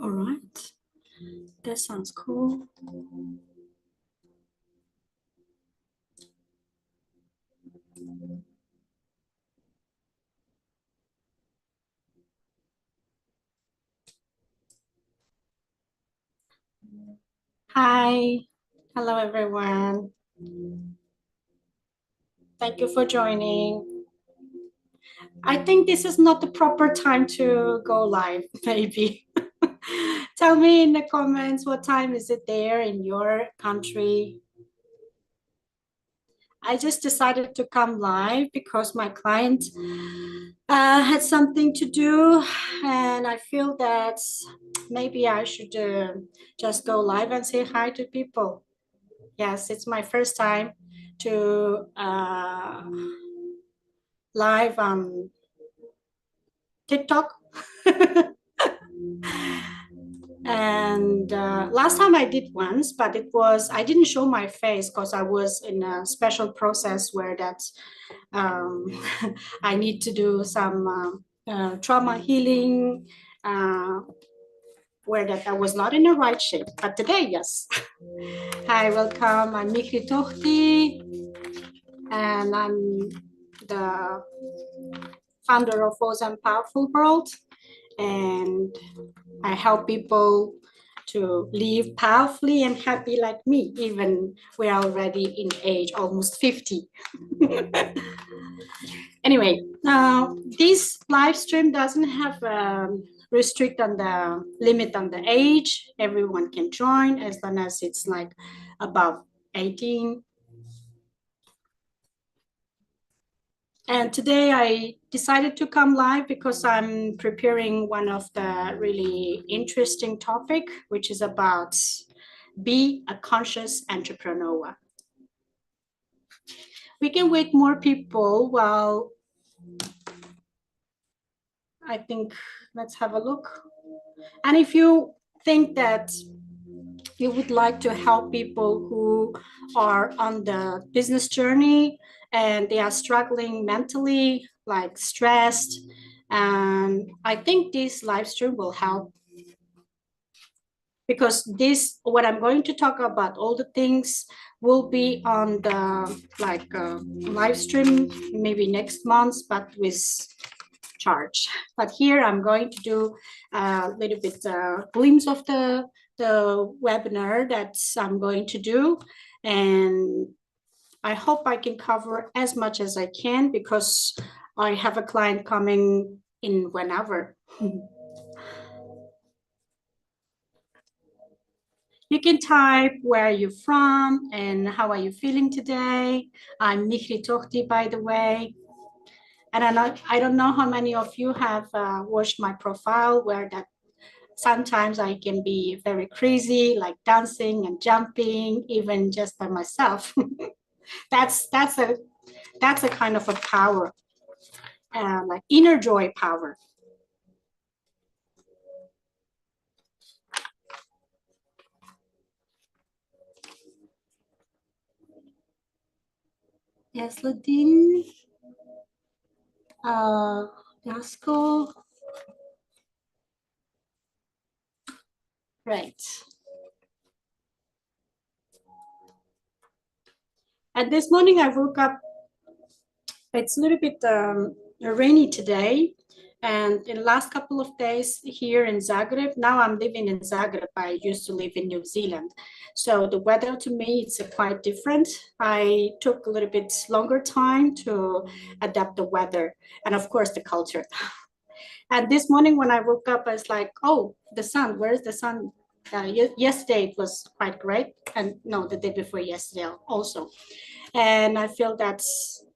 All right, that sounds cool. Hi, hello everyone. Thank you for joining. I think this is not the proper time to go live, maybe. Tell me in the comments what time is it there in your country. I just decided to come live because my client had something to do, and I feel that maybe I should just go live and say hi to people. Yes, it's my first time to live on TikTok. And last time I did once, but I didn't show my face because I was in a special process where um, I need to do some trauma healing, uh, where that I was not in the right shape. But today, yes. Hi, welcome. I'm Mihri, and I'm the founder of Awesome Powerful World. And I help people to live powerfully and happy like me, even we're already in age almost 50. Anyway, this live stream doesn't have restrict on the limit on the age. Everyone can join as long as it's like above 18. And today I decided to come live because I'm preparing one of the really interesting topic, which is about be a conscious entrepreneur. We can wait more people while I think, let's have a look. And if you think that you would like to help people who are on the business journey and they are struggling mentally, like stressed, and I think this live stream will help, because this what I'm going to talk about, all the things will be on the like live stream maybe next month, but with charge. But here I'm going to do a little bit glimpse of the webinar that I'm going to do, and I hope I can cover as much as I can because I have a client coming in whenever. You can type where are you from and how are you feeling today. I'm Mihri Tohti, by the way. And I don't know how many of you have watched my profile where that sometimes I can be very crazy, like dancing and jumping, even just by myself. that's a kind of a power, like inner joy power. Yes, Ladine. Dasco. Right. And this morning I woke up, it's a little bit rainy today. And in the last couple of days here in Zagreb, now I'm living in Zagreb. I used to live in New Zealand. So the weather to me, it's quite different. I took a little bit longer time to adapt the weather and of course the culture. And this morning when I woke up, I was like, oh, the sun, where's the sun? Yesterday it was quite great. And no, the day before yesterday also. And I feel that,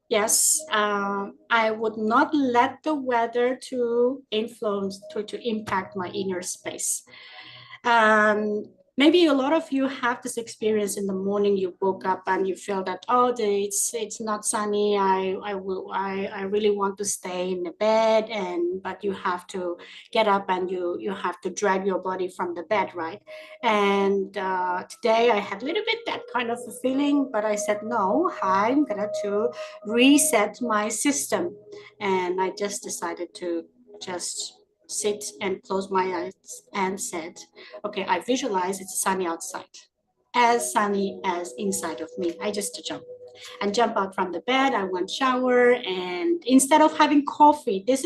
yes, I would not let the weather to influence, to impact my inner space. maybe a lot of you have this experience in the morning. You woke up and you feel that, oh, it's not sunny. I really want to stay in the bed, and but you have to get up and you have to drag your body from the bed, right? And today I had a little bit that kind of a feeling, but I said no, I'm gonna to reset my system, and I just decided to just sit and close my eyes and said, okay, I visualize it's sunny outside, as sunny as inside of me. I just jump and jump out from the bed. I went shower, and instead of having coffee, this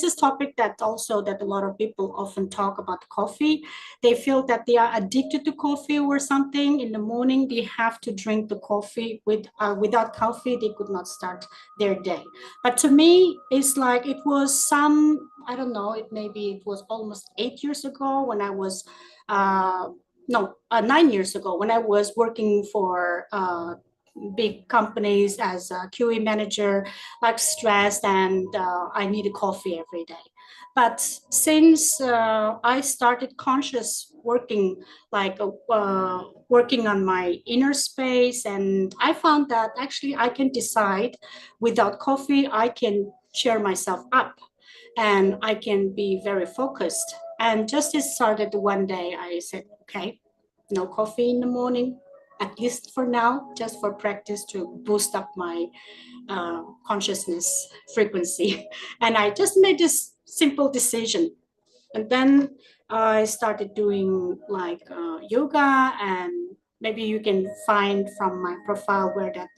is topic that also that a lot of people often talk about coffee. They feel that they are addicted to coffee or something. In the morning, they have to drink the coffee. Without coffee, they could not start their day. But to me, it's like it was some, I don't know, it was almost 8 years ago when I was no, 9 years ago when I was working for big companies as a QA manager, like stressed, and I needed coffee every day. But since I started conscious working, like working on my inner space, and I found that actually I can decide without coffee, I can cheer myself up and I can be very focused. And just it started one day, I said, okay, no coffee in the morning, at least for now, just for practice to boost up my consciousness frequency. And I just made this simple decision. And then I started doing like yoga, and maybe you can find from my profile where that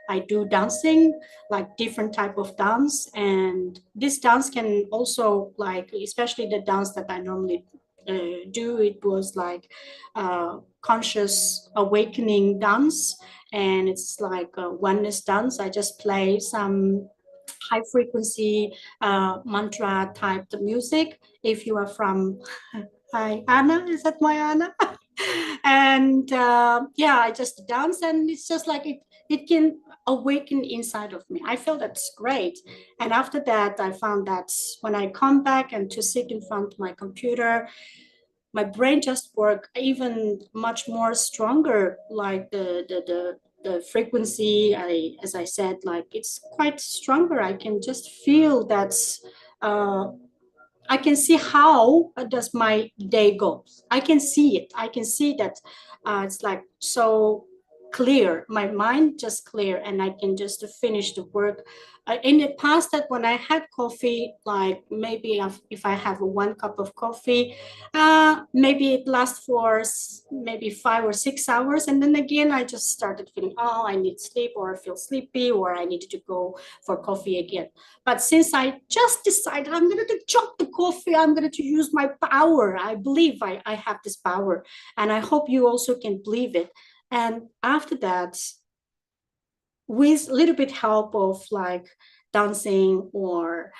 I do dancing, like different type of dance. And this dance can also like, especially the dance that I normally do, it was like conscious awakening dance. And it's like a oneness dance. I just play some high frequency mantra type music. If you are from, hi Anna, is that my Anna? And yeah, I just dance, and it's just like it can awaken inside of me. I feel that's great. And after that, I found that when I come back and to sit in front of my computer, my brain just work even much more stronger, like the frequency, as I said, like it's quite stronger. I can just feel that uh, I can see how does my day go. I can see it. I can see that it's like so clear. My mind just clear, and I can just finish the work. In the past, that when I had coffee, like maybe if I have one cup of coffee, maybe it lasts for maybe 5 or 6 hours, and then again I just started feeling, oh, I need sleep, or I feel sleepy, or I need to go for coffee again. But since I just decided I'm going to chop the coffee, I'm going to use my power. I believe I have this power, and I hope you also can believe it. And after that, with a little bit help of like dancing or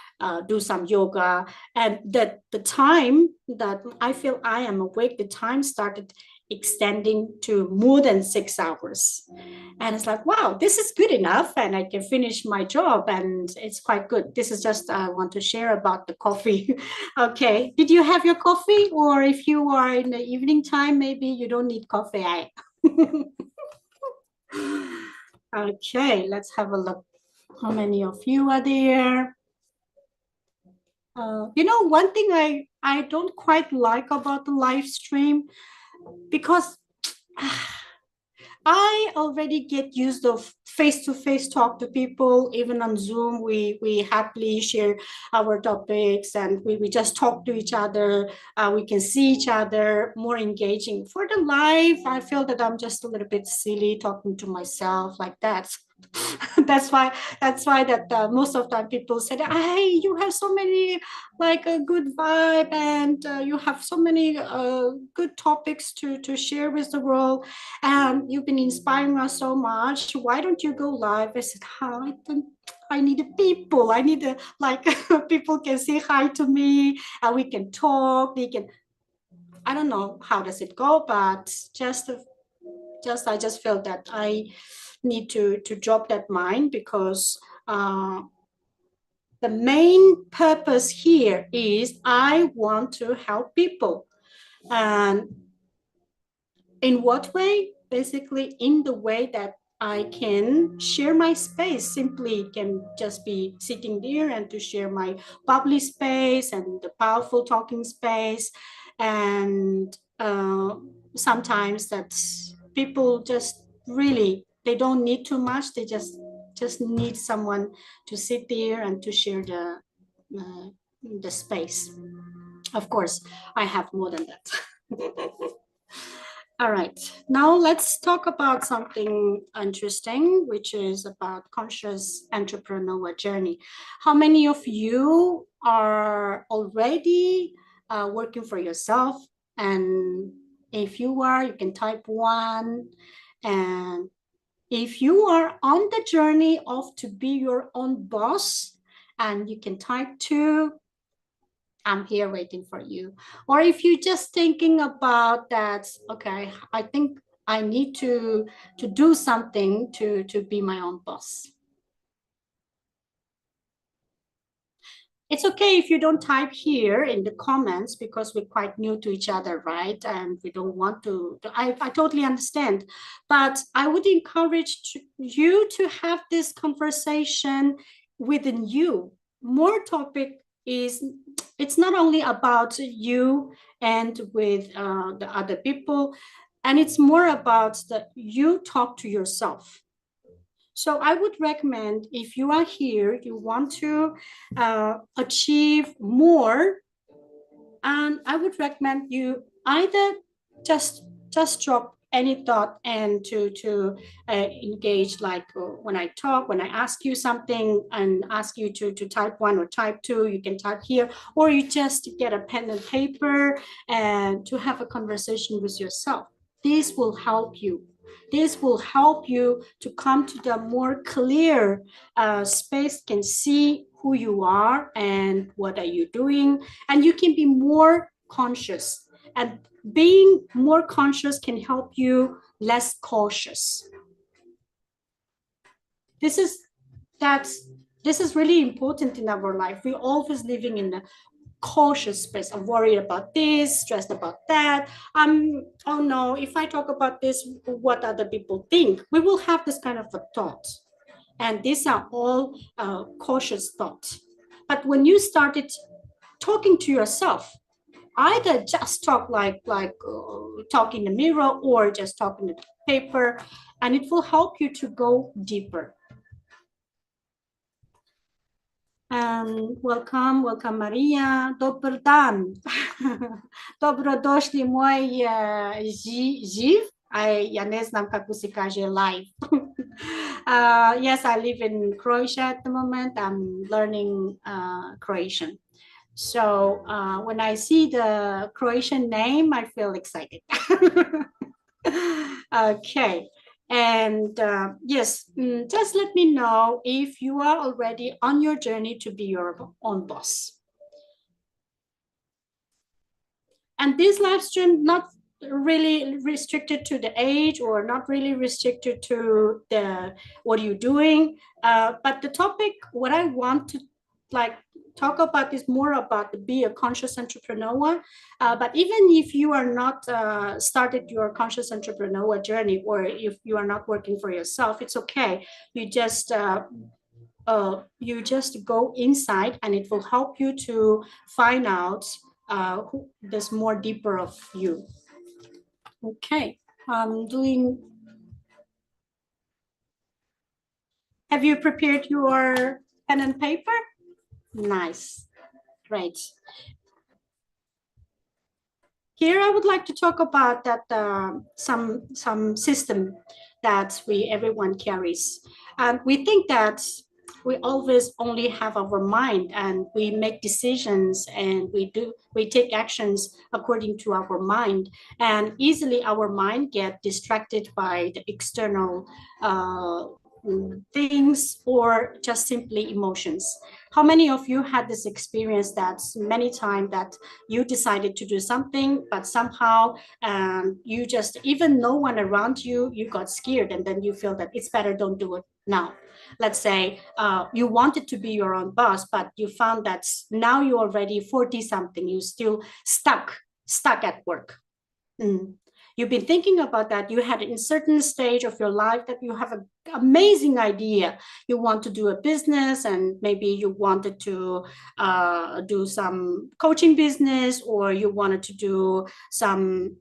do some yoga, and that the time that I feel I am awake, the time started extending to more than 6 hours. And it's like, wow, this is good enough, and I can finish my job, and it's quite good. This is just I want to share about the coffee. Okay, did you have your coffee? Or if you are in the evening time, maybe you don't need coffee. Okay, let's have a look. How many of you are there? One thing I don't quite like about the live stream, because I already get used of face-to-face talk to people. Even on Zoom, we happily share our topics, and we just talk to each other. We can see each other, more engaging. For the live, I feel that I'm just a little bit silly talking to myself like that. That's why that most of the time people said, hey, you have so many like a good vibe, and you have so many good topics to share with the world, and you've been inspiring us so much. Why don't you go live? I said, hi, I need people. I need like people can say hi to me, and we can talk. We can. I don't know how does it go, but I just felt that I need to drop that mind, because the main purpose here is I want to help people. And In what way? Basically, in the way that I can share my space. Simply can just be sitting there and to share my public space and the powerful talking space. And sometimes that's people just really, they don't need too much. They just need someone to sit there and to share the space. Of course, I have more than that. All right, now let's talk about something interesting, which is about conscious entrepreneur journey. How many of you are already working for yourself? And if you are, you can type one. And if you are on the journey of to be your own boss, and you can type two. I'm here waiting for you. Or if you're just thinking about that, okay, I think I need to do something to be my own boss. It's okay if you don't type here in the comments because we're quite new to each other, right? And we don't want I totally understand. But I would encourage you to have this conversation within you. More topic is, it's not only about you and with the other people, and it's more about that you talk to yourself. So I would recommend, if you are here, you want to achieve more, and I would recommend you either just drop any thought and to engage, like when I talk, when I ask you something and ask you to type one or type two, you can type here, or you just get a pen and paper and to have a conversation with yourself. This will help you. This will help you to come to the more clear space, can see who you are and what are you doing, and you can be more conscious. And being more conscious can help you less cautious. This is this is really important in our life. We're always living in a cautious space. I'm worried about this, stressed about that. Oh no, if I talk about this, what other people think? We will have this kind of a thought. And these are all cautious thoughts. But when you started talking to yourself, either just talk like talk in the mirror or just talk in the paper, and it will help you to go deeper. Welcome Maria. Dobar dan. Dobrodošli moj živ. Ja ne znam kako se kaže live. Yes, I live in Croatia at the moment. I'm learning Croatian. So when I see the Croatian name, I feel excited. Okay. And yes, just let me know if you are already on your journey to be your own boss. And this live stream not really restricted to the age or not really restricted to the what you're doing, but the topic, what I want to like talk about is more about the be a conscious entrepreneur. But even if you are not started your conscious entrepreneur journey, or if you are not working for yourself, it's okay. You just go inside, and it will help you to find out there's more deeper of you. Okay, I'm doing. Have you prepared your pen and paper? Nice, great. Here I would like to talk about that some system that everyone carries, and we think that we always only have our mind, and we make decisions and we take actions according to our mind, and easily our mind get distracted by the external things or just simply emotions. How many of you had this experience that many times that you decided to do something, but somehow you just, even no one around you, you got scared, and then you feel that it's better don't do it now. Let's say you wanted to be your own boss, but you found that now you're already 40 something, you still stuck at work. You've been thinking about that. You had in certain stage of your life that you have an amazing idea. You want to do a business, and maybe you wanted to do some coaching business, or you wanted to do some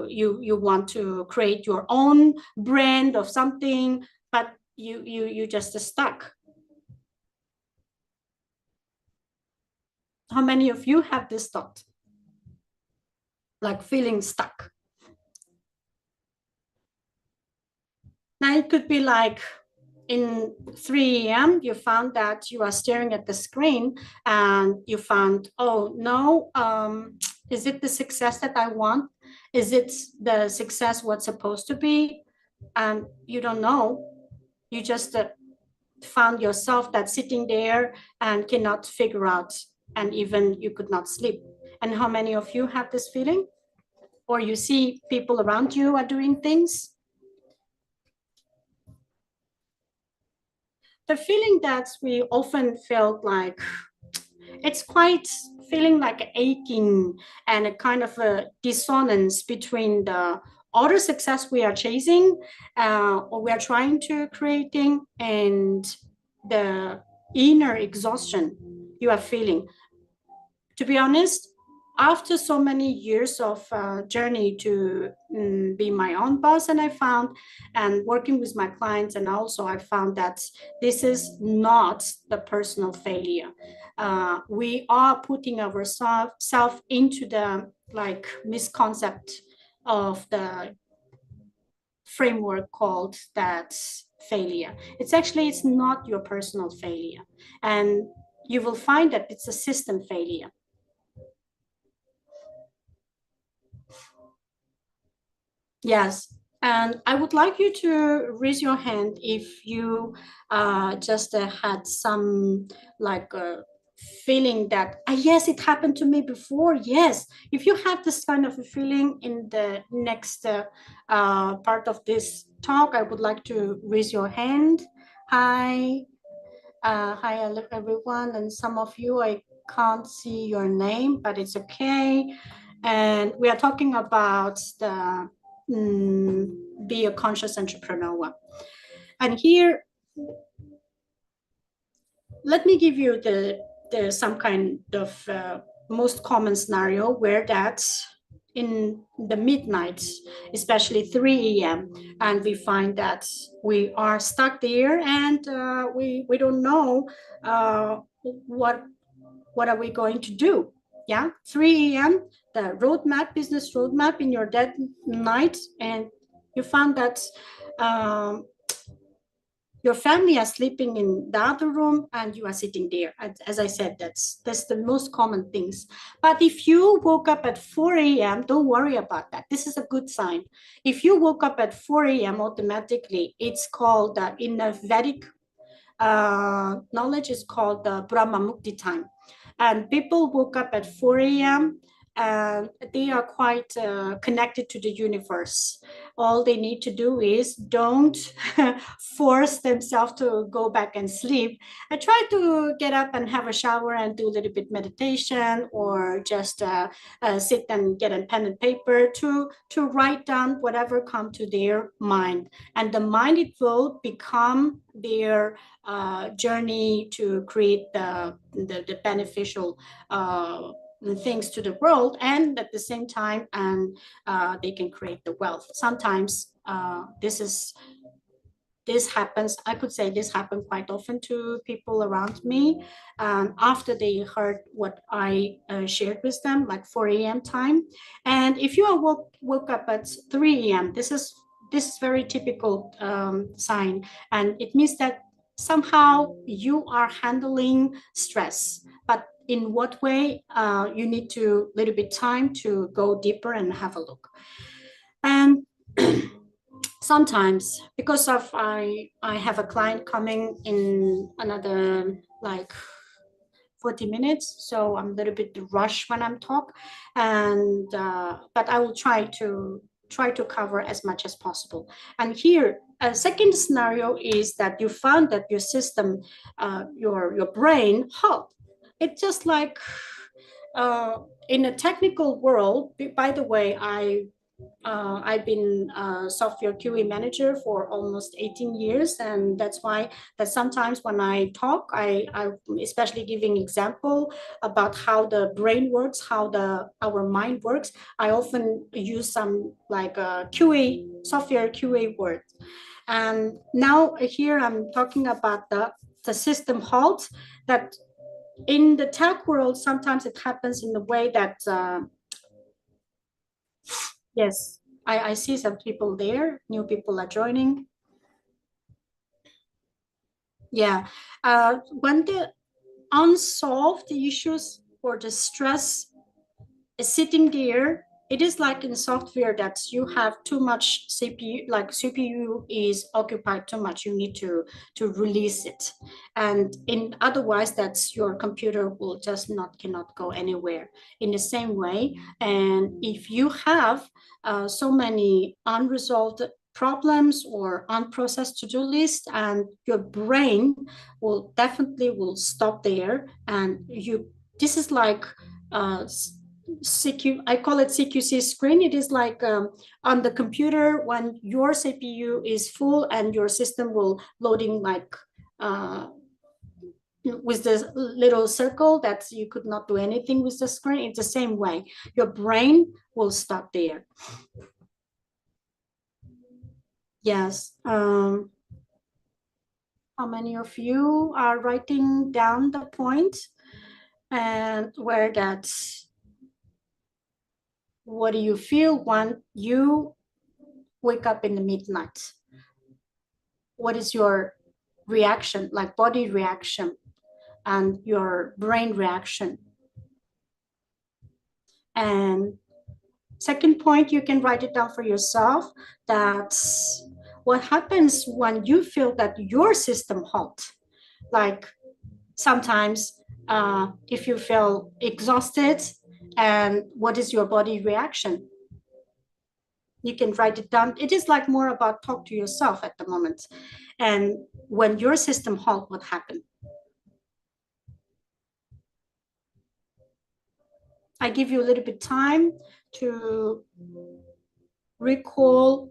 you want to create your own brand of something, but you just stuck. How many of you have this thought, like feeling stuck? Now it could be like in 3 a.m. you found that you are staring at the screen and you found, oh no, is it the success that I want? Is it the success what's supposed to be? And you don't know. You just found yourself that sitting there and cannot figure out, and even you could not sleep. And how many of you have this feeling? Or you see people around you are doing things? The feeling that we often felt like it's quite feeling like aching and a kind of a dissonance between the other success we are chasing or we are trying to creating, and the inner exhaustion you are feeling. To be honest, after so many years of journey to be my own boss, and I found, and working with my clients, and also I found that this is not the personal failure. We are putting ourselves into the like misconcept of the framework called that failure. It's not your personal failure, and you will find that it's a system failure. Yes, and I would like you to raise your hand if you just had some like feeling that, yes, it happened to me before. Yes, if you have this kind of a feeling in the next part of this talk, I would like to raise your hand. Hi, hi everyone, and some of you I can't see your name, but it's okay. And we are talking about the be a conscious entrepreneur. And here, let me give you the some kind of most common scenario where that's in the midnight, especially 3 a.m. And we find that we are stuck there, and we don't know what are we going to do. Yeah, 3 a.m. the roadmap, business roadmap in your dead night, and you found that um, your family are sleeping in the other room and you are sitting there. As I said, that's the most common things. But if you woke up at 4 a.m., don't worry about that. This is a good sign. If you woke up at 4 a.m. automatically, it's called in the Vedic knowledge is called the Brahma Mukti time. And people woke up at 4 a.m. and they are quite connected to the universe. All they need to do is don't force themselves to go back and sleep. I try to get up and have a shower and do a little bit meditation, or just sit and get a pen and paper to write down whatever come to their mind. And the mind, it will become their journey to create the beneficial things to the world, and at the same time, and they can create the wealth. Sometimes this happens, I could say this happened quite often to people around me, after they heard what I shared with them, like 4 a.m. time. And if you are woke up at 3 a.m., this is very typical sign, and it means that somehow you are handling stress, but in what way, you need to little bit time to go deeper and have a look. And sometimes, because of I have a client coming in another like 40 minutes, so I'm a little bit rushed when I'm talk, and but I will try to cover as much as possible. And here, a second scenario is that you found that your system, your brain, oh, it's just like in a technical world. By the way, I've been a software QA manager for almost 18 years, and that's why that sometimes when I talk, I especially giving example about how the brain works, how our mind works. I often use some like QA software QA words. And now here I'm talking about the system halt that in the tech world, sometimes it happens in the way that yes, I see some people there, new people are joining. Yeah. When the unsolved issues or the stress is sitting there, it is like in software that you have too much CPU, like CPU is occupied too much. You need to release it. And in otherwise that's your computer will just not cannot go anywhere in the same way. And if you have so many unresolved problems or unprocessed to-do list, and your brain will definitely will stop there, and you this is like CQ, I call it CQC screen. It is like on the computer when your CPU is full and your system will loading like with this little circle that you could not do anything with the screen. It's the same way. Your brain will stop there. Yes. How many of you are writing down the point and where that's what do you feel when you wake up in the midnight? What is your reaction, like body reaction and your brain reaction? And second point, you can write it down for yourself. That's what happens when you feel that your system halt. Like sometimes if you feel exhausted, and what is your body reaction? You can write it down. It is like more about talk to yourself at the moment. And when your system halt, what happened? I give you a little bit time to recall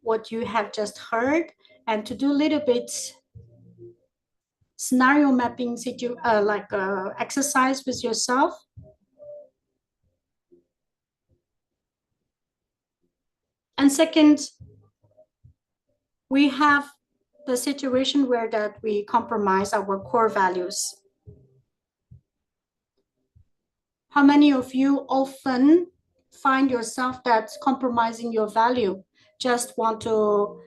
what you have just heard and to do a little bit scenario mapping like exercise with yourself. And second, we have the situation where that we compromise our core values. How many of you often find yourself that's compromising your value, just want to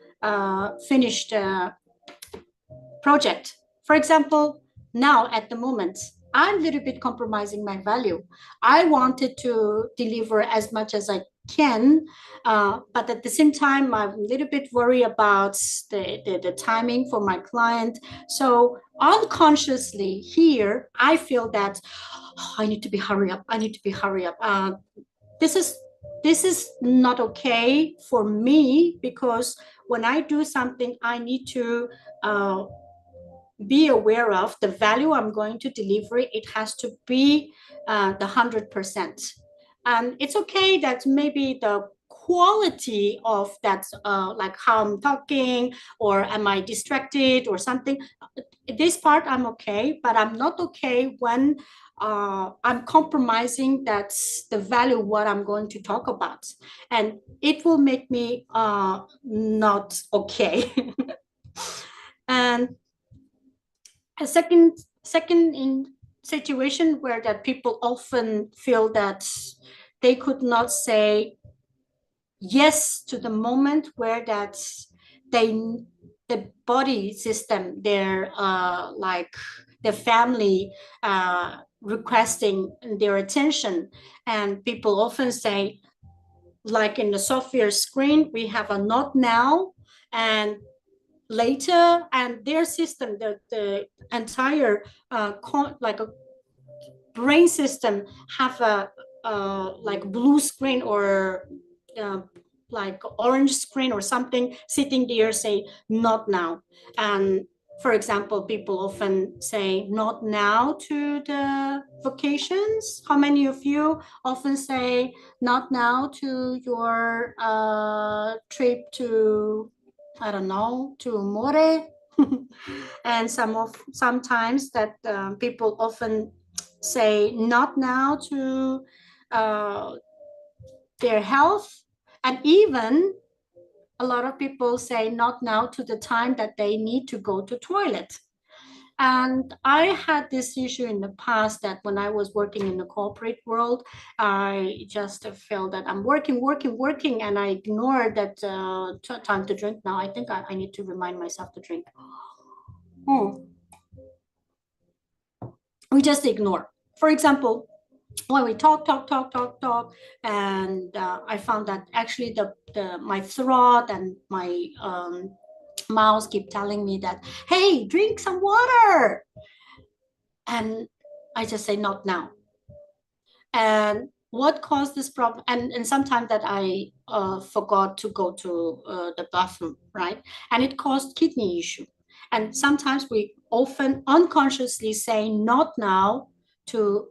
finish the project? For example, now at the moment, I'm a little bit compromising my value. I wanted to deliver as much as I can, but at the same time, I'm a little bit worried about the timing for my client. So unconsciously here, I feel that oh, I need to be hurry up. I need to be hurry up. This is this is not okay for me, because when I do something, I need to be aware of the value I'm going to deliver. It has to be the 100%. And it's okay that maybe the quality of that, like how I'm talking, or am I distracted or something, this part I'm okay, but I'm not okay when I'm compromising that's the value what I'm going to talk about, and it will make me not okay. And a second in situation where that people often feel that they could not say yes to the moment where that they the body system, their like the family requesting their attention, and people often say, like in the software screen, we have a not now and later, and their system, the entire like a brain system have a like blue screen or uh, like orange screen or something sitting there say not now. And For example, people often say not now to the vacations. How many of you often say not now to your trip to, I don't know, to More? And sometimes that people often say not now to uh, their health, and even a lot of people say not now to the time that they need to go to toilet. And I had this issue in the past that when I was working in the corporate world, I just felt that I'm working, working, working, and I ignored that time to drink. Now I think I need to remind myself to drink. Hmm. We just ignore. For example, when we talk, and I found that actually my throat and my mouth keep telling me that, hey, drink some water. And I just say, not now. And what caused this problem? And sometimes that I forgot to go to the bathroom, right? And it caused kidney issue. And sometimes we often unconsciously say not now to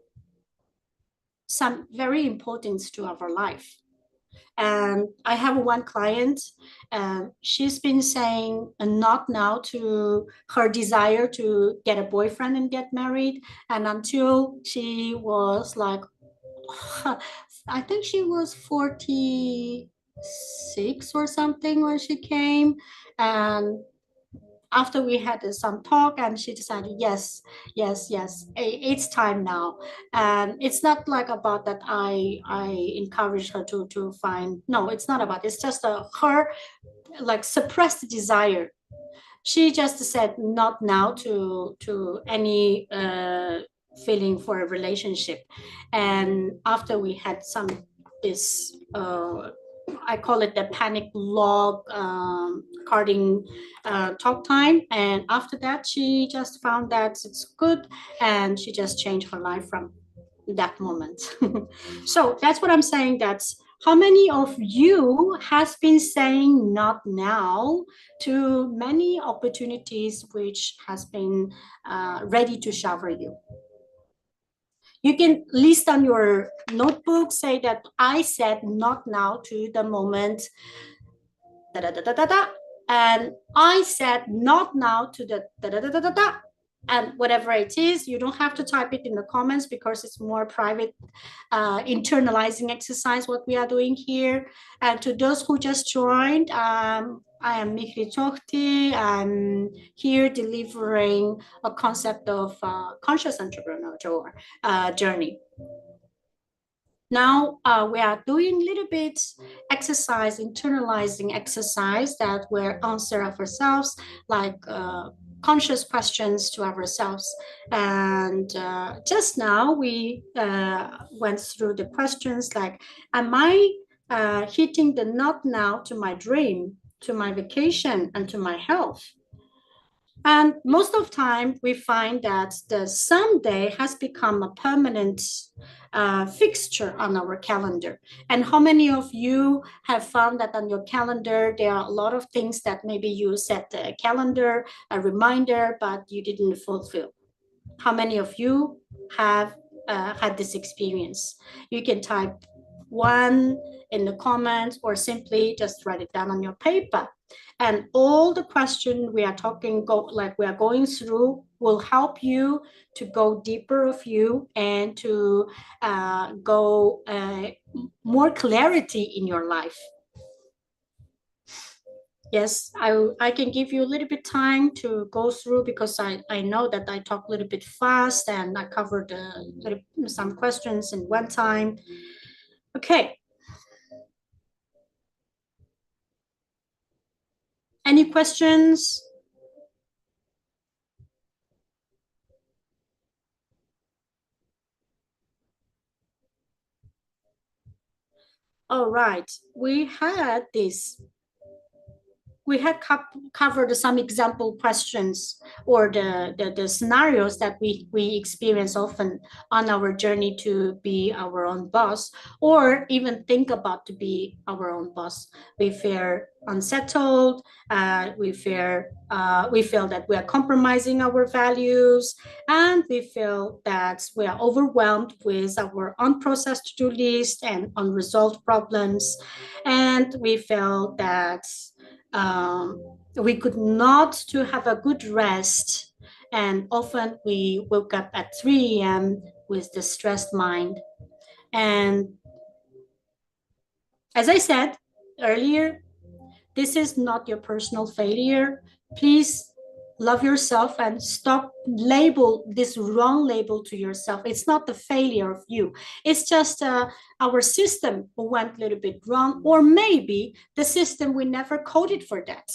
some very important to our life. And I have one client, she's been saying not now to her desire to get a boyfriend and get married. And until she was like, I think she was 46 or something when she came. And after we had some talk, and she decided, yes, yes, yes, it's time now. And it's not like about that I encourage her to find, no, it's not about, it's just her like suppressed desire. She just said not now to any feeling for a relationship. And after we had some this I call it the panic log carding talk time, and after that she just found that it's good, and she just changed her life from that moment. So that's what I'm saying. That's how many of you has been saying not now to many opportunities which has been ready to shower you. You can list on your notebook, say that I said not now to the moment da da da da da da, and I said not now to the da da da da da da, and whatever it is, you don't have to type it in the comments because it's more private internalizing exercise what we are doing here. And to those who just joined, I am Mihri. I'm here delivering a concept of conscious entrepreneurial journey. Now we are doing a little bit exercise, internalizing exercise that we're answer of ourselves, like conscious questions to ourselves. And just now we went through the questions like, am I hitting the not now to my dream, to my vacation, and to my health? And most of the time, we find that the someday has become a permanent fixture on our calendar. And how many of you have found that on your calendar, there are a lot of things that maybe you set a calendar, a reminder, but you didn't fulfill? How many of you have had this experience? You can type one in the comments or simply just write it down on your paper. And all the questions we are talking, we are going through, will help you to go deeper of you and to go more clarity in your life. Yes, I can give you a little bit time to go through because I know that I talk a little bit fast and I covered some questions in one time. Okay. Any questions? All right, we had this we had covered some example questions or the scenarios that we experience often on our journey to be our own boss, or even think about to be our own boss. We feel unsettled. We feel that we are compromising our values, and we feel that we are overwhelmed with our unprocessed to-do list and unresolved problems, and we feel that we could not to have a good rest, and often we woke up at 3 a.m. with the stressed mind. And as I said earlier, this is not your personal failure. Please love yourself and stop label this wrong label to yourself. It's not the failure of you. It's just our system went a little bit wrong, or maybe the system we never coded for that.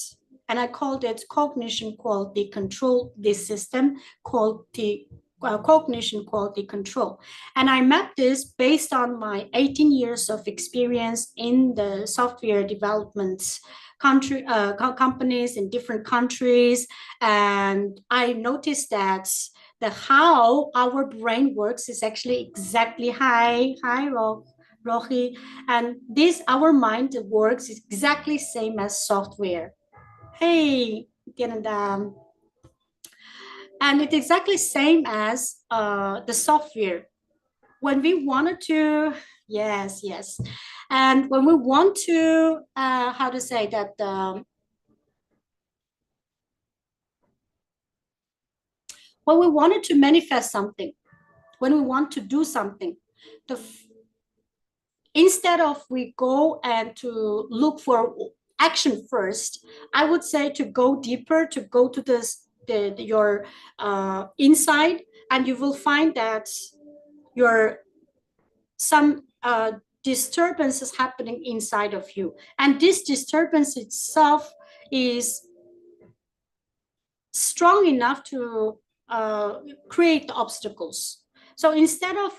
And I called it cognition quality control, this system cognition quality control. And I mapped this based on my 18 years of experience in the software development companies in different countries. And I noticed that the how our brain works is actually exactly Rohi. And this, our mind works exactly same as software. Hey, and it's exactly same as the software. When we wanted to, yes. And when we want to, how to say that, when we wanted to manifest something, when we want to do something, the instead of we go and to look for action first, I would say to go deeper, to go to your inside, and you will find that your some disturbance is happening inside of you, and this disturbance itself is strong enough to create obstacles. So instead of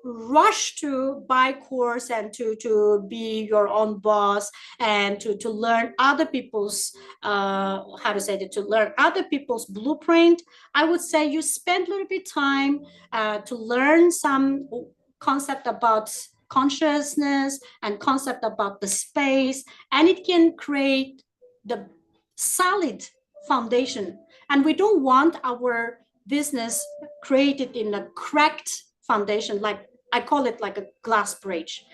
rush to buy course and to be your own boss and to learn other people's how to say that, to learn other people's blueprint, I would say you spend a little bit time to learn some concept about consciousness and concept about the space, and it can create the solid foundation. And we don't want our business created in a cracked foundation, like I call it like a glass bridge.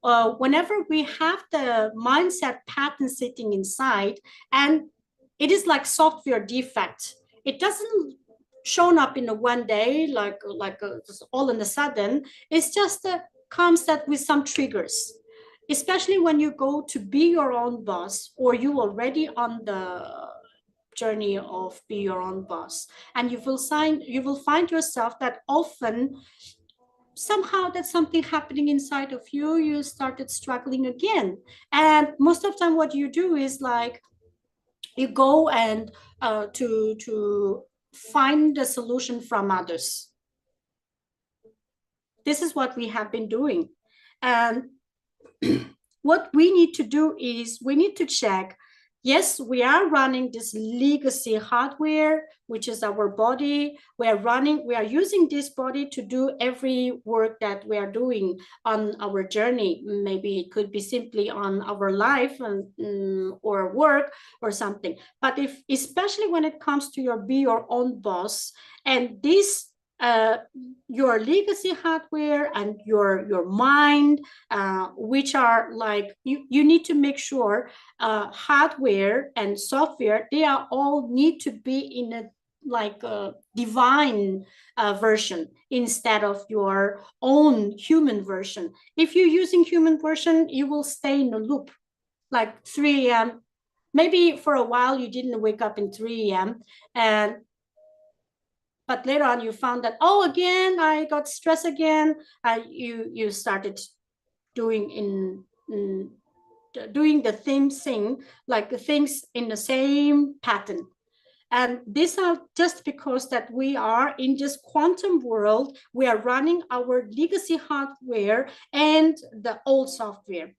Whenever we have the mindset pattern sitting inside, and it is like software defect, it doesn't shown up in a one day, like all in a sudden. It's just comes that with some triggers, especially when you go to be your own boss, or you already on the journey of be your own boss, and you will find yourself that often somehow that's something happening inside of you, you started struggling again. And most of the time what you do is like you go and to find a solution from others. This is what we have been doing. And what we need to do is we need to check, yes, we are running this legacy hardware, which is our body. We are using this body to do every work that we are doing on our journey. Maybe it could be simply on our life or work or something. But especially when it comes to be your own boss, and this your legacy hardware and your mind, which are like you need to make sure hardware and software, they are all need to be in a like a divine version instead of your own human version. If you're using human version, you will stay in a loop, like 3 a.m. Maybe for a while you didn't wake up in 3 a.m. But later on you found that, oh, again, I got stressed again. You started doing doing the same thing, like the things in the same pattern. And these are just because that we are in this quantum world, we are running our legacy hardware and the old software.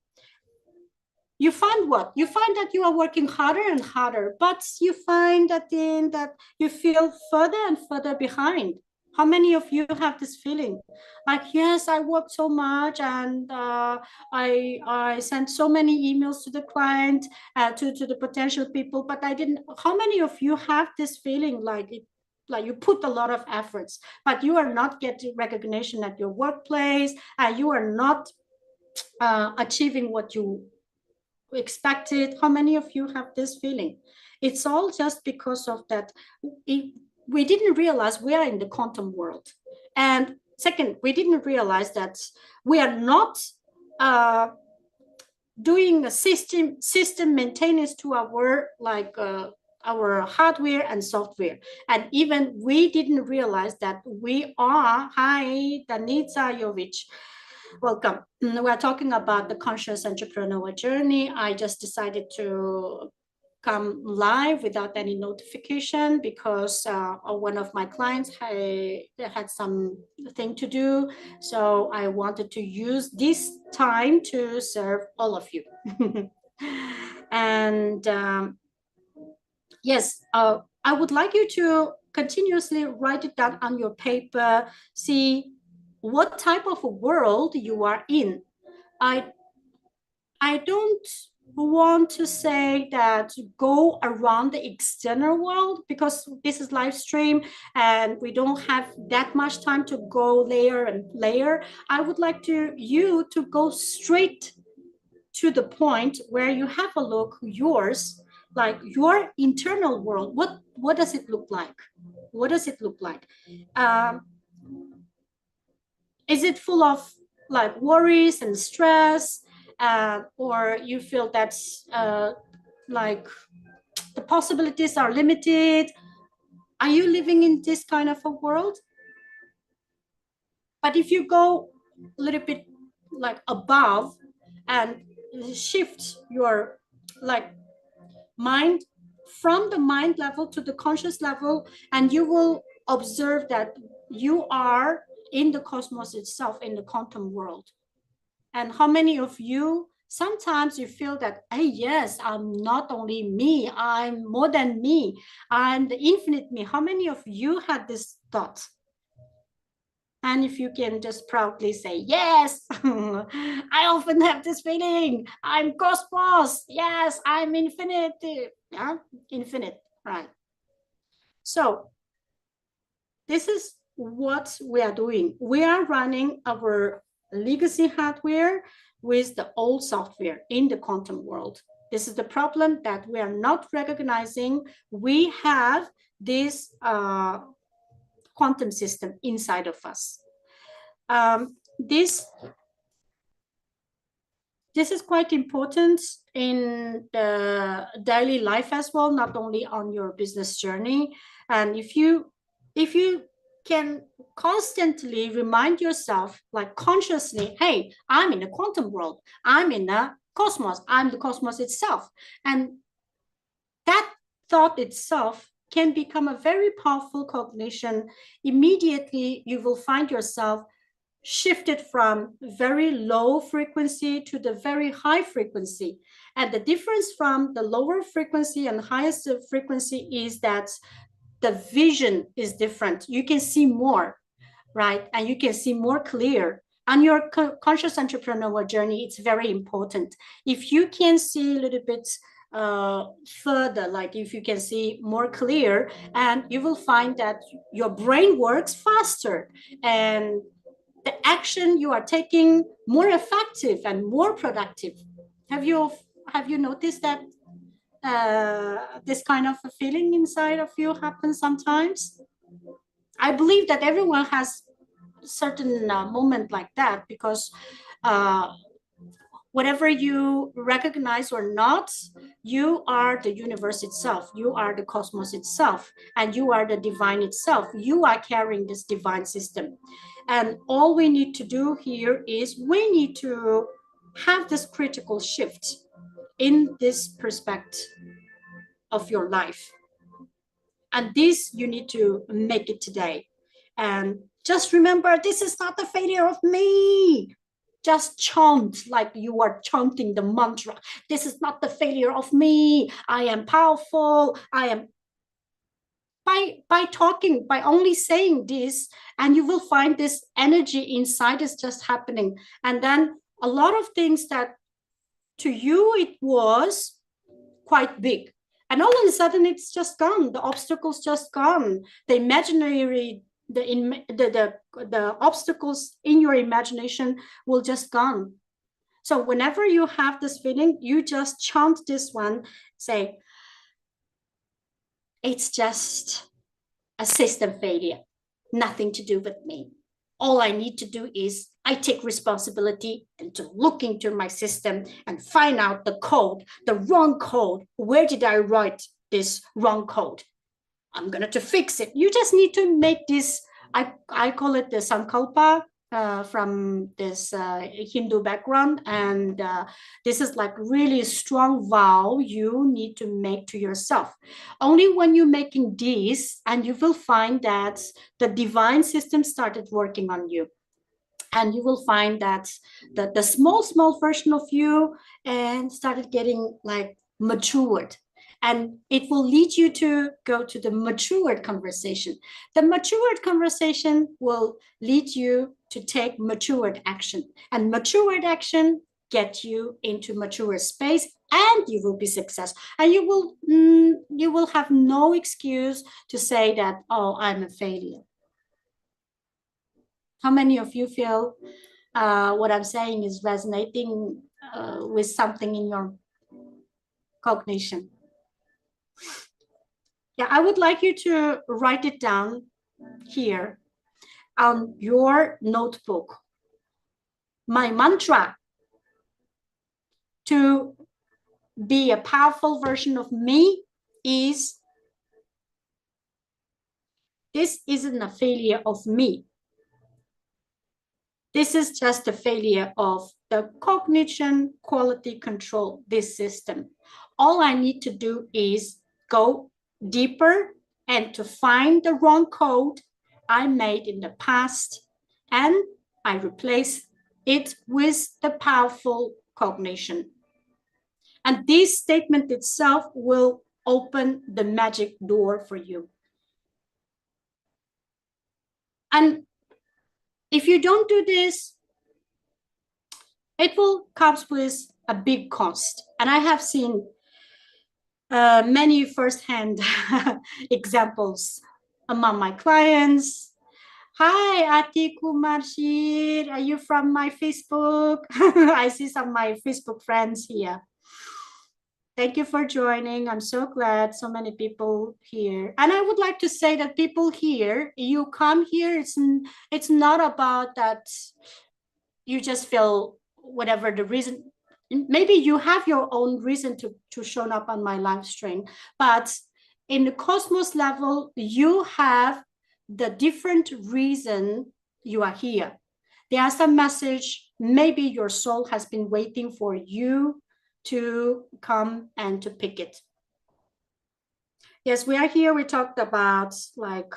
you find what? You find that you are working harder and harder, but you find at the end that you feel further and further behind. How many of you have this feeling? Like, yes, I worked so much and I sent so many emails to the client, to the potential people, but I didn't. How many of you have this feeling like like you put a lot of efforts, but you are not getting recognition at your workplace, and you are not achieving what you expected? How many of you have this feeling? It's all just because of that. We didn't realize we are in the quantum world. And second, we didn't realize that we are not doing a system maintenance to our our hardware and software. And even we didn't realize that we are, hi, Danica Jovic, welcome. We're talking about the conscious entrepreneurial journey. I just decided to come live without any notification because one of my clients had something to do. So I wanted to use this time to serve all of you. And yes, I would like you to continuously write it down on your paper, see what type of a world you are in. I don't want to say that go around the external world because this is live stream and we don't have that much time to go layer and layer. I would like you to go straight to the point where you have a look yours, like your internal world. What does it look like? What does it look like? Is it full of like worries and stress, or you feel that like the possibilities are limited? Are you living in this kind of a world? But if you go a little bit like above and shift your like mind from the mind level to the conscious level, and you will observe that you are in the cosmos itself, in the quantum world. And how many of you, sometimes you feel that, hey, yes, I'm not only me, I'm more than me, I'm the infinite me. How many of you had this thought? And if you can just proudly say, yes, I often have this feeling, I'm cosmos, yes, I'm infinite, yeah, infinite, right? So this is what we are doing. We are running our legacy hardware with the old software in the quantum world. This is the problem that we are not recognizing. We have this quantum system inside of us. This is quite important in the daily life as well, not only on your business journey. And if you can constantly remind yourself, like consciously, hey, I'm in a quantum world, I'm in a cosmos, I'm the cosmos itself. And that thought itself can become a very powerful cognition. Immediately, you will find yourself shifted from very low frequency to the very high frequency. And the difference from the lower frequency and highest frequency is that the vision is different. You can see more, right? And you can see more clear. On your conscious entrepreneurial journey, it's very important. If you can see a little bit further, like if you can see more clear, and you will find that your brain works faster and the action you are taking more effective and more productive. Have you noticed that this kind of a feeling inside of you happens sometimes? I believe that everyone has certain moment like that, because whatever you recognize or not, you are the universe itself, you are the cosmos itself, and you are the divine itself. You are carrying this divine system. And all we need to do here is we need to have this critical shift in this perspective of your life. And this, you need to make it today. And just remember, this is not the failure of me. just chant like you are chanting the mantra. This is not the failure of me. I am powerful. I am. By talking, by only saying this, and you will find this energy inside is just happening. And then a lot of things that to you it was quite big, and all of a sudden it's just gone. The obstacles just gone. The imaginary, the obstacles in your imagination will just gone. So whenever you have this feeling, you just chant this one, say, it's just a system failure, nothing to do with me. All I need to do is I take responsibility and to look into my system and find out the code, the wrong code. Where did I write this wrong code? I'm going to fix it. You just need to make this, I call it the sankalpa, from this Hindu background. And this is like really strong vow you need to make to yourself. Only when you're making this, and you will find that the divine system started working on you. And you will find that the small version of you and started getting like matured. And it will lead you to go to the matured conversation. The matured conversation will lead you to take matured action. And matured action get you into mature space, and you will be successful. And you will have no excuse to say that, oh, I'm a failure. How many of you feel what I'm saying is resonating with something in your cognition? Yeah, I would like you to write it down here on your notebook. My mantra to be a powerful version of me is, this isn't a failure of me. This is just a failure of the cognition quality control, this system. All I need to do is go deeper and to find the wrong code I made in the past, and I replace it with the powerful cognition. And this statement itself will open the magic door for you. And if you don't do this, it will come with a big cost. And I have seen many firsthand examples among my clients. Hi, Ati Kumarshir, are you from my Facebook? I see some of my Facebook friends here. Thank you for joining. I'm so glad so many people here. And I would like to say that people here, you come here, it's not about that you just feel whatever the reason. Maybe you have your own reason to show up on my live stream, but in the cosmos level, you have the different reason you are here. There's a message. Maybe your soul has been waiting for you to come and to pick it. Yes, we are here. We talked about like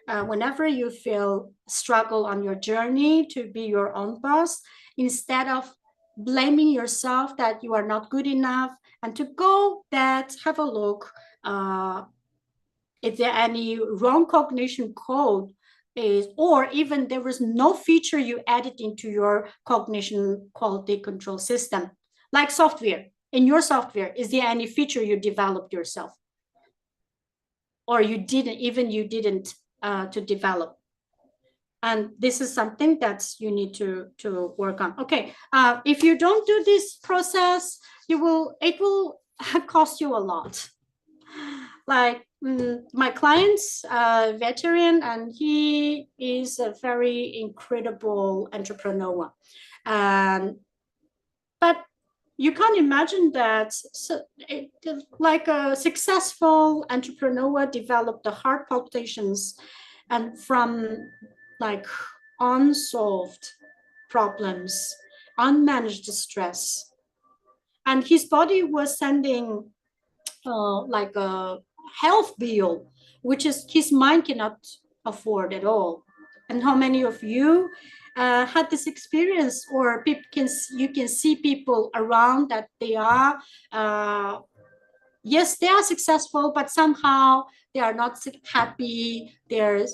whenever you feel struggle on your journey to be your own boss, instead of blaming yourself that you are not good enough, and to go that have a look, is there any wrong cognition code is, or even there was no feature you added into your cognition quality control system, like software. In your software, is there any feature you developed yourself, or you didn't to develop? And this is something that you need to work on. Okay, if you don't do this process, it will cost you a lot. Like my client's veteran, and he is a very incredible entrepreneur. But you can't imagine that like a successful entrepreneur developed the heart palpitations and from like unsolved problems, unmanaged stress. And his body was sending like a health bill, which is his mind cannot afford at all. And how many of you had this experience, or people can, you can see people around that they are, yes, they are successful, but somehow they are not happy. Their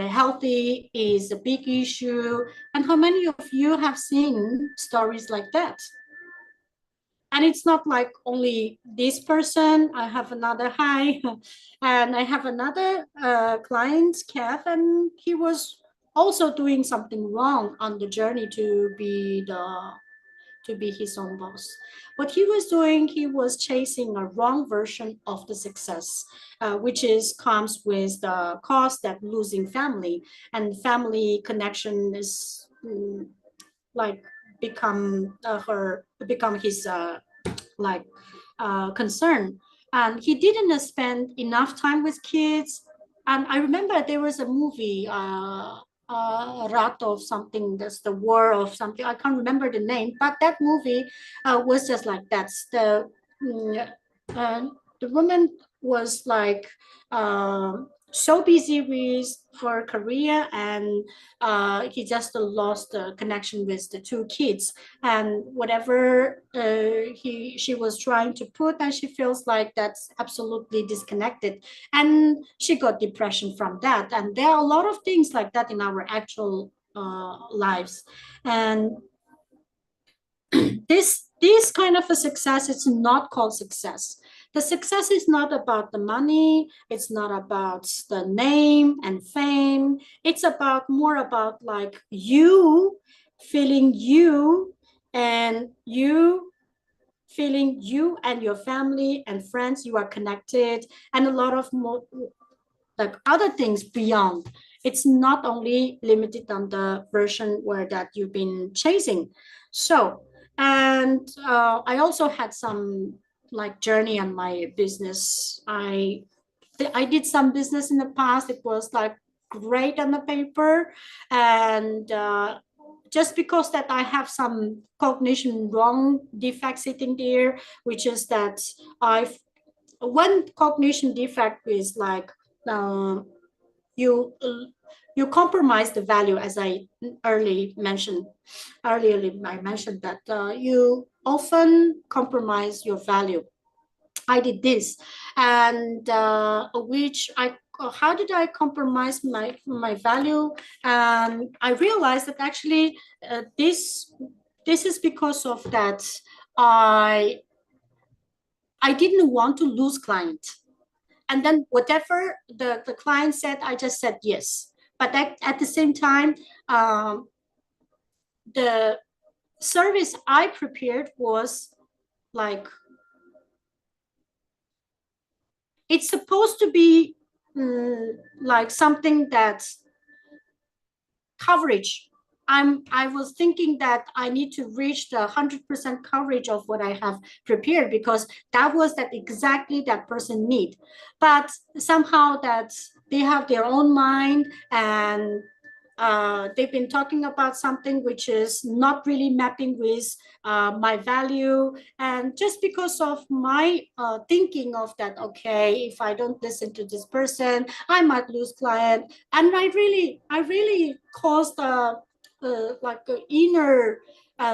healthy is a big issue. And how many of you have seen stories like that? And it's not like only this person. I have another, hi, and I have another client, Kev, and he was also doing something wrong on the journey to be his own boss. What he was doing, he was chasing a wrong version of the success, which is comes with the cost that losing family, and family connection is like become his like concern. And he didn't spend enough time with kids. And I remember there was a movie, Rat of something, that's the war of something, I can't remember the name, but that movie was just like that. Mm, uh, the woman was like so busy with her career, and he just lost the connection with the two kids, and whatever she was trying to put, and she feels like that's absolutely disconnected, and she got depression from that. And there are a lot of things like that in our actual lives. And this kind of a success, it's not called success. The success is not about the money, it's not about the name and fame, it's about more about like you feeling you, and you feeling you and your family and friends, you are connected, and a lot of more like other things beyond. It's not only limited on the version where that you've been chasing. So, and I also had some like journey on my business. I did some business in the past. It was like great on the paper, and just because that I have some cognition wrong defect sitting there, which is that I've one cognition defect is like uh, you you compromise the value, as I earlier I mentioned that you often compromise your value. I did this, and which I how did I compromise my value? And I realized that actually this is because of that I didn't want to lose client. And then whatever the client said, I just said yes. But at the same time, the service I prepared was like, it's supposed to be like something that's coverage. I was thinking that I need to reach the 100% coverage of what I have prepared, because that was that exactly that person need. But somehow that they have their own mind, and they've been talking about something which is not really mapping with my value. And just because of my thinking of that, okay, if I don't listen to this person, I might lose client. And I really caused like an inner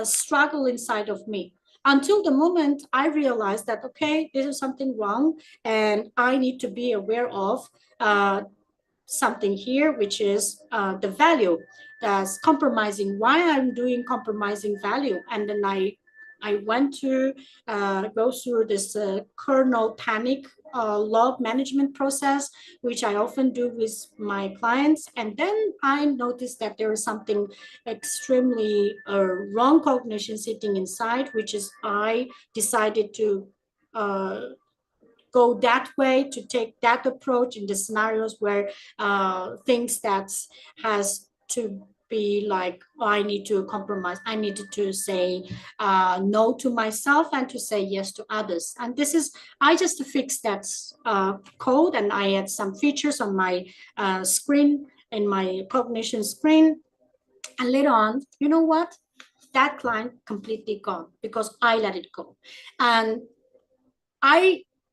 struggle inside of me, until the moment I realized that, okay, this is something wrong, and I need to be aware of something here, which is the value that's compromising, why I'm doing compromising value. And then I went to go through this kernel panic log management process, which I often do with my clients. And then I noticed that there is something extremely wrong cognition sitting inside, which is I decided to go that way, to take that approach in the scenarios where things that has to be like, oh, I need to compromise, I needed to say no to myself and to say yes to others. And this is, I just fixed that code, and I had some features on my screen, in my cognition screen. And later on, you know what, that client completely gone because I let it go. And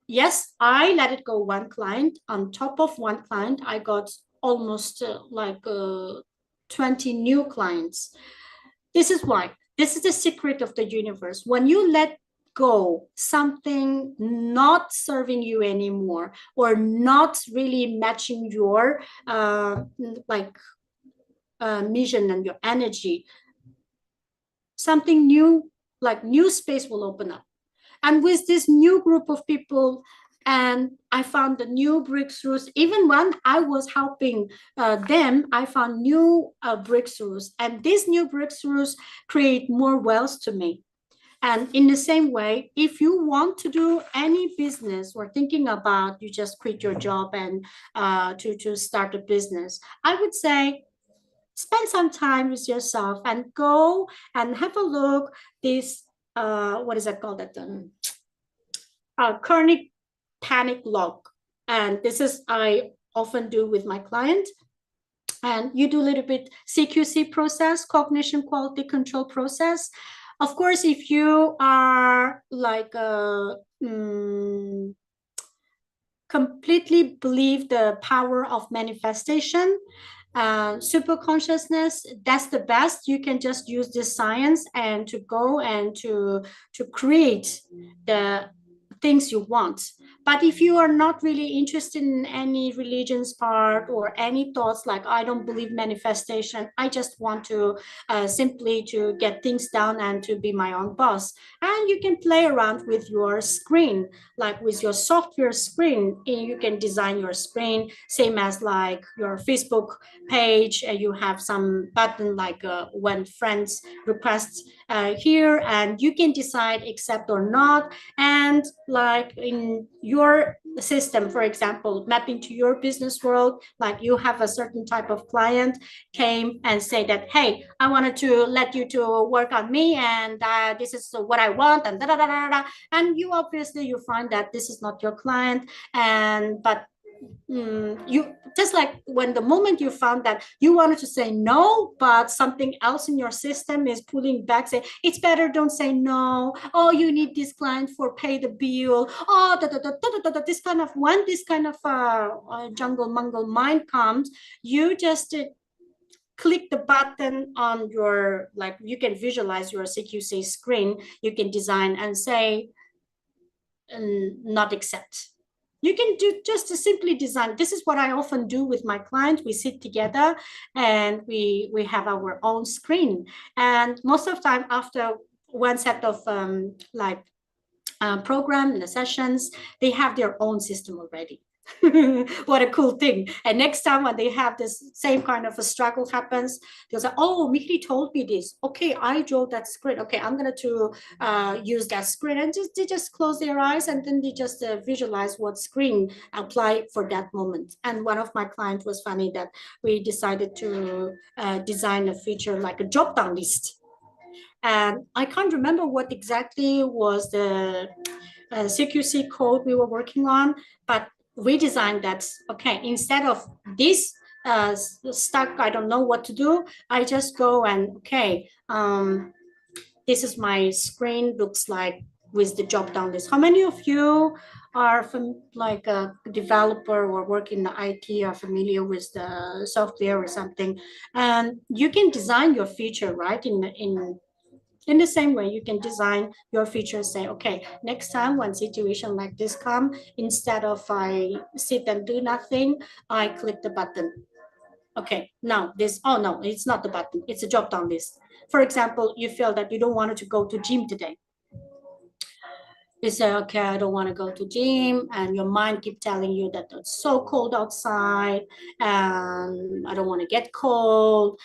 yes, I let it go one client. On top of one client, I got almost like 20 new clients. This is why. This is the secret of the universe. When you let go something not serving you anymore or not really matching your mission and your energy, something new, like new space will open up. And with this new group of people, and I found the new breakthroughs. Even when I was helping them, I found new breakthroughs, and these new breakthroughs create more wealth to me. And in the same way, if you want to do any business or thinking about you just quit your job and to start a business, I would say spend some time with yourself and go and have a look this what is it called, that chronic panic log. And this is I often do with my client. And you do a little bit CQC process, cognition quality control process. Of course, if you are like completely believe the power of manifestation, super consciousness, that's the best. You can just use this science and to go and to create the things you want. But if you are not really interested in any religion's part or any thoughts like I don't believe manifestation, I just want to simply to get things done and to be my own boss, and you can play around with your screen, like with your software screen. You can design your screen same as like your Facebook page, and you have some button like when friends request here, and you can decide accept or not. And like in your system, for example, mapping to your business world, like you have a certain type of client came and say that, hey, I wanted to let you to work on me, and this is what I want, and da, da, da, da, da. And you obviously you find that this is not your client, and but you just like when the moment you found that you wanted to say no, but something else in your system is pulling back, say it's better, don't say no. Oh, you need this client for pay the bill. Oh, this kind of when this kind of jungle mungle mind comes, you just click the button on your, like you can visualize your CQC screen, you can design and say not accept. You can do just to simply design. This is what I often do with my clients. We sit together and we have our own screen. And most of the time after one set of program and the sessions, they have their own system already. What a cool thing. And next time when they have this same kind of a struggle happens, they'll say, oh, Mihri told me this. Okay, I draw that screen. Okay, I'm going to use that screen. And they just close their eyes and then they just visualize what screen apply for that moment. And one of my clients was funny that we decided to design a feature like a drop-down list. And I can't remember what exactly was the CQC code we were working on, but we designed that, okay, instead of this stuck, I don't know what to do, I just go and, okay, this is my screen, looks like with the drop down list. How many of you are from like a developer or work in the IT are familiar with the software or something? And you can design your feature, right? In the same way, you can design your feature, say, okay, next time when situation like this come, instead of I sit and do nothing, I click the button. Okay, now this, oh no, it's not the button, it's a drop down list. For example, you feel that you don't want to go to gym today. You say, okay, I don't want to go to gym, and your mind keep telling you that it's so cold outside, and I don't want to get cold.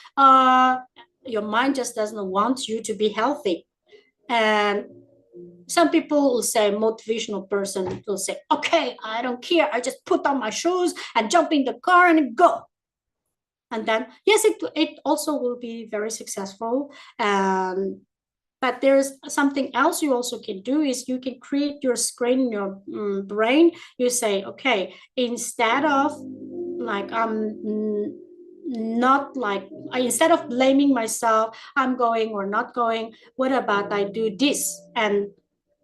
Your mind just doesn't want you to be healthy. And some people will say, motivational person will say, okay, I don't care, I just put on my shoes and jump in the car and go. And then yes, it also will be very successful. But there's something else you also can do is you can create your screen in your brain. You say, okay, instead of like not like instead of blaming myself, I'm going or not going, what about I do this and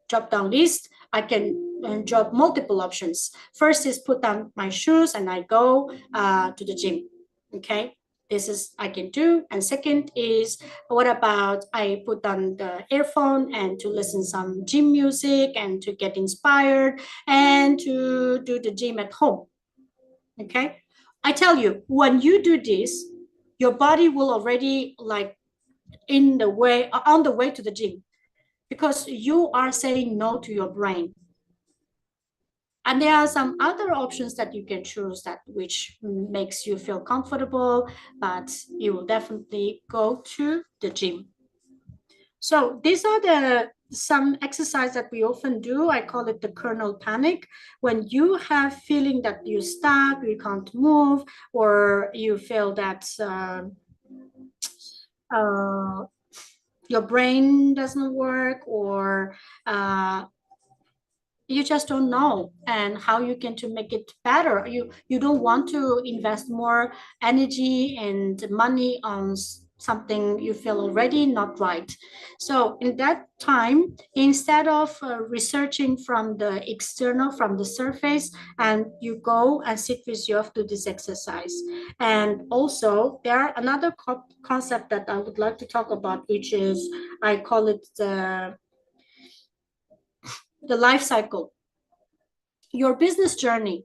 drop down list? I can drop multiple options. First is put on my shoes and I go to the gym. Okay, this is I can do. And second is, what about I put on the earphone and to listen some gym music and to get inspired and to do the gym at home. Okay, I tell you, when you do this, your body will already like in the way on the way to the gym, because you are saying no to your brain. And there are some other options that you can choose that which makes you feel comfortable, but you will definitely go to the gym. So these are the some exercise that we often do. I call it the kernel panic. When you have feeling that you're stuck, you can't move, or you feel that uh, your brain doesn't work, or you just don't know and how you can to make it better. You don't want to invest more energy and money on something you feel already not right. So in that time, instead of researching from the external, from the surface, and you go and sit with yourself, do this exercise. And also there are another concept that I would like to talk about, which is I call it the life cycle. Your business journey,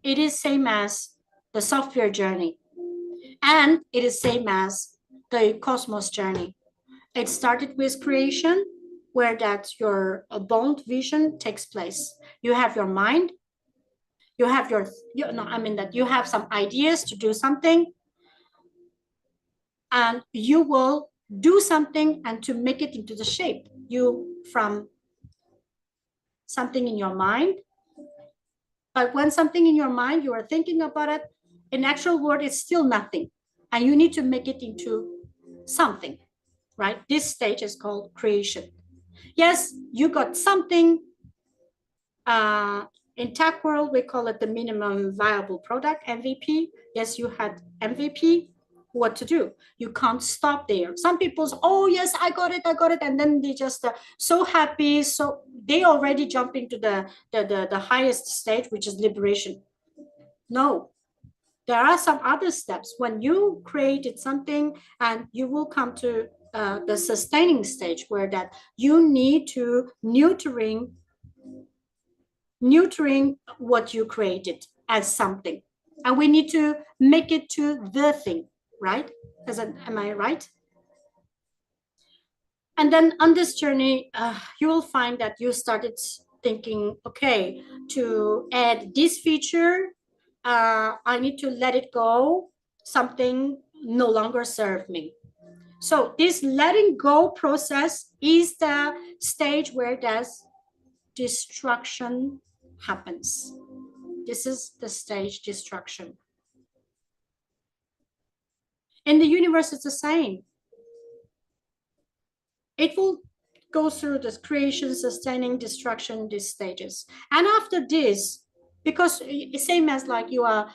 it is same as the software journey, and it is same as the cosmos journey. It started with creation, where that your bold vision takes place. You have your mind, you have no, I mean that you have some ideas to do something, and you will do something and to make it into the shape. You from something in your mind. But when something in your mind, you are thinking about it, in actual word, it's still nothing. And you need to make it into something, right? This stage is called creation. Yes, you got something. In tech world, we call it the minimum viable product, MVP. Yes, you had MVP. What to do? You can't stop there. Some people's, oh yes, I got it, and then they just so happy, so they already jump into the highest stage, which is liberation. No, there are some other steps. When you created something, and you will come to the sustaining stage, where that you need to nurturing what you created as something, and we need to make it to the thing, right? Am I right? And then on this journey, you will find that you started thinking, okay, to add this feature, I need to let it go. Something no longer serve me. So this letting go process is the stage where there's destruction happens. This is the stage destruction. In the universe, it's the same. It will go through this creation, sustaining, destruction, these stages. And after this, because same as like you are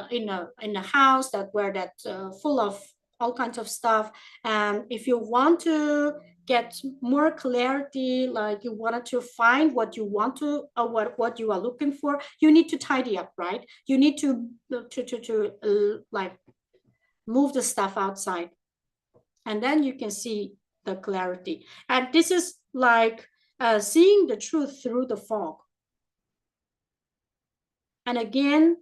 in a house that where that full of all kinds of stuff, and if you want to get more clarity, like you wanted to find what you want to, or what you are looking for, you need to tidy up, right? You need to like move the stuff outside, and then you can see the clarity. And this is like seeing the truth through the fog. And again,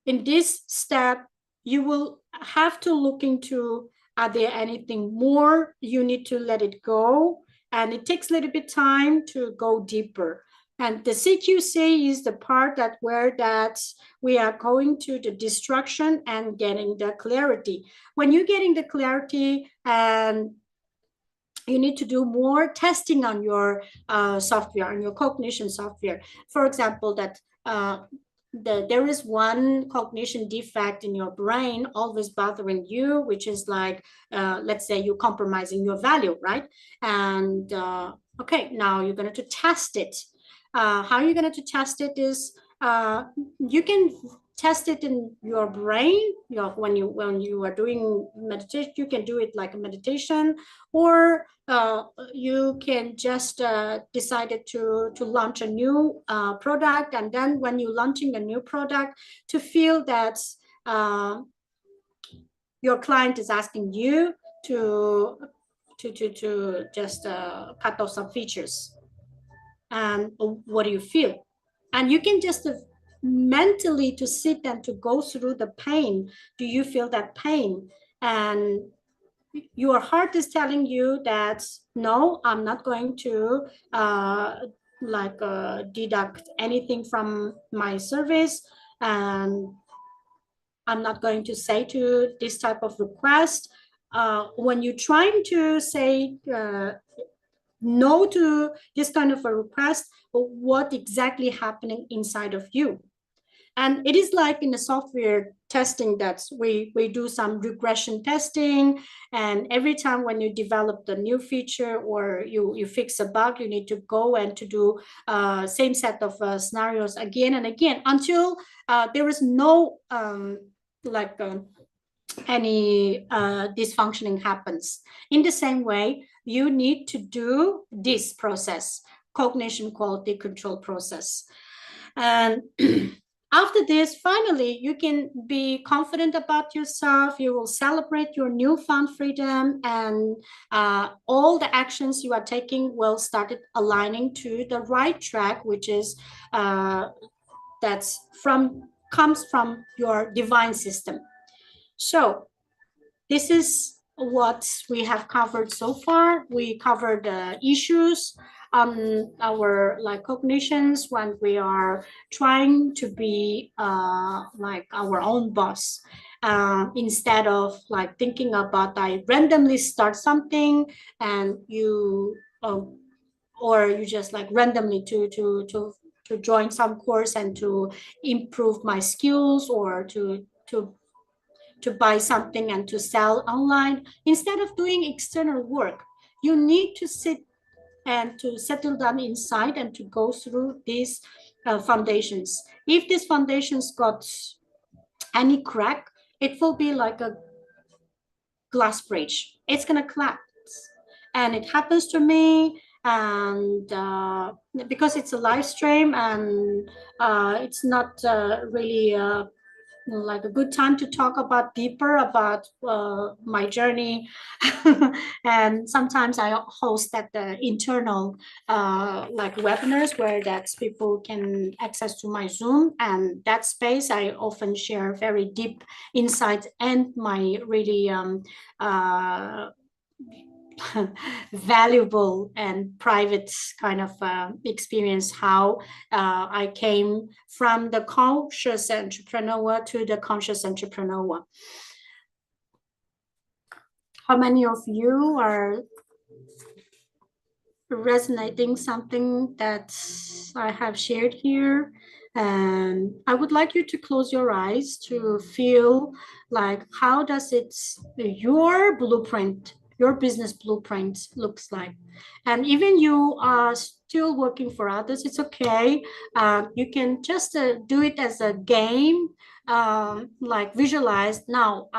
in this step, you will have to look into, are there anything more? You need to let it go. And it takes a little bit time to go deeper. And the CQC is the part that where that we are going to the destruction and getting the clarity. When you're getting the clarity, and you need to do more testing on your software, on your cognition software. For example, that there is one cognition defect in your brain always bothering you, which is like, let's say you're compromising your value, right? And okay, now you're going to test it. How you're going to test it is you can test it in your brain. When you are doing meditation, you can do it like a meditation, or you can just decide to launch a new product, and then when you're launching a new product, to feel that your client is asking you to just cut off some features, and what do you feel? And you can just mentally to sit and to go through the pain. Do you feel that pain? And your heart is telling you that no, I'm not going to deduct anything from my service, and I'm not going to say to this type of request. When you're trying to say no to this kind of a request, what exactly happening inside of you? And it is like in the software testing that we do some regression testing. And every time when you develop the new feature or you fix a bug, you need to go and to do same set of scenarios again and again until there is no like any dysfunctioning happens. In the same way, you need to do this process, cognition quality control process. And after this, finally, you can be confident about yourself. You will celebrate your newfound freedom, and all the actions you are taking will start aligning to the right track, which is comes from your divine system. So this is what we have covered so far. We covered issues on our like cognitions when we are trying to be like our own boss, instead of like thinking about I randomly start something and you or you just like randomly to join some course and to improve my skills or to buy something and to sell online. Instead of doing external work, you need to sit and to settle down inside and to go through these foundations. If these foundations got any crack, it will be like a glass bridge. It's gonna collapse. And it happens to me, and because it's a live stream and it's not really like a good time to talk about deeper about my journey. And sometimes I host at the internal like webinars where that people can access to my Zoom, and that space I often share very deep insights and my really valuable and private kind of experience, how I came from the conscious entrepreneur to the conscious entrepreneur. How many of you are resonating something that I have shared here? And I would like you to close your eyes to feel like how does it your blueprint, your business blueprint looks like. And even you are still working for others, it's okay. You can just do it as a game, like visualize now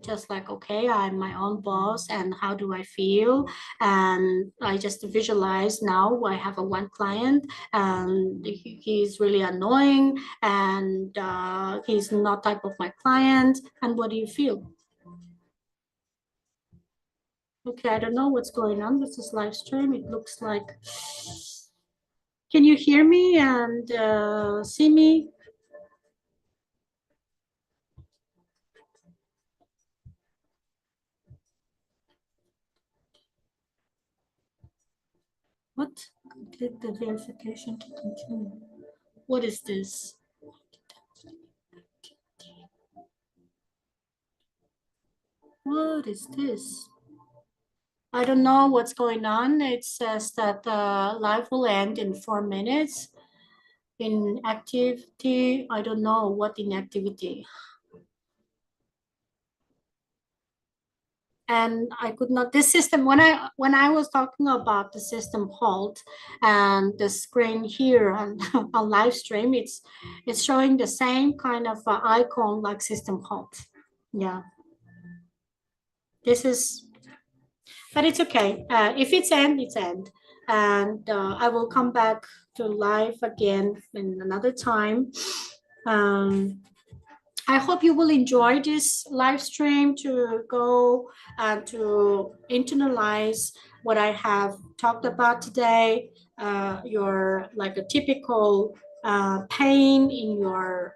just like, okay, I'm my own boss and how do I feel? And I just visualize now I have a one client and he's really annoying and he's not type of my client. And what do you feel? Okay, I don't know what's going on with this live stream. It looks like, can you hear me and see me? What? Complete the verification to continue. What is this? What is this? I don't know what's going on. It says that the live will end in 4 minutes. Inactivity, I don't know what inactivity. And I could not, this system, when I was talking about the system halt and the screen here on, on live stream, it's showing the same kind of icon like system halt. Yeah. This is, but it's okay. If it's end, it's end. And I will come back to live again in another time. I hope you will enjoy this live stream to go and to internalize what I have talked about today. Your like a typical pain in your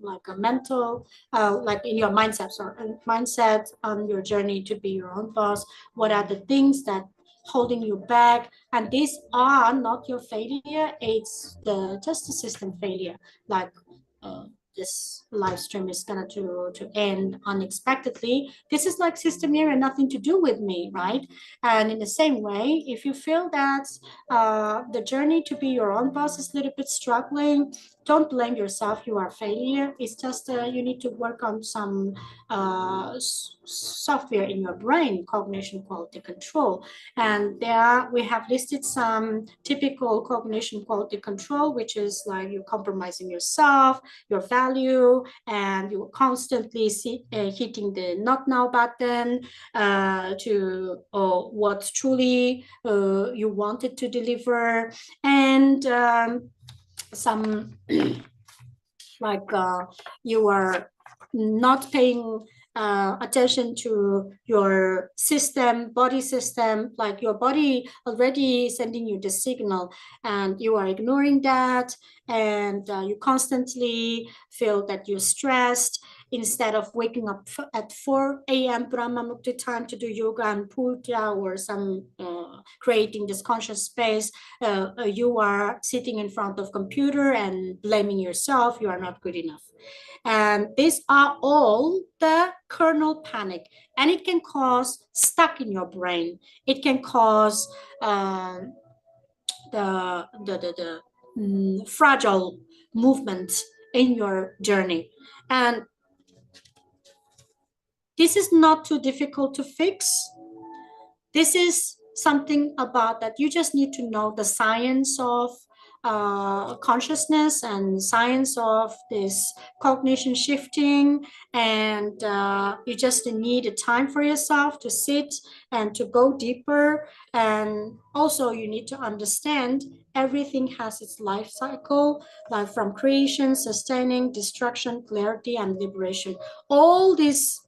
like a mental, like in your mindset, sorry, mindset on your journey to be your own boss. What are the things that holding you back? And these are not your failure; it's the justice system failure. Like uh, this live stream is gonna to end unexpectedly. This is like system error, nothing to do with me, right? And in the same way, if you feel that the journey to be your own boss is a little bit struggling, don't blame yourself. You are a failure. It's just you need to work on some software in your brain, cognition quality control. And there we have listed some typical cognition quality control, which is like you're compromising yourself, your value, and you're constantly hitting the not now button to what truly you wanted to deliver. And some like you are not paying attention to your system, body system, like your body already sending you the signal and you are ignoring that, and you constantly feel that you're stressed. Instead of waking up at 4 a.m. Brahma Mukti time to do yoga and puja or some creating this conscious space, you are sitting in front of computer and blaming yourself. You are not good enough. And these are all the kernel panic, and it can cause stuck in your brain. It can cause the fragile movement in your journey. And this is not too difficult to fix. This is something about that you just need to know the science of consciousness and science of this cognition shifting, and you just need a time for yourself to sit and to go deeper. And also you need to understand everything has its life cycle, like from creation, sustaining, destruction, clarity, and liberation. All these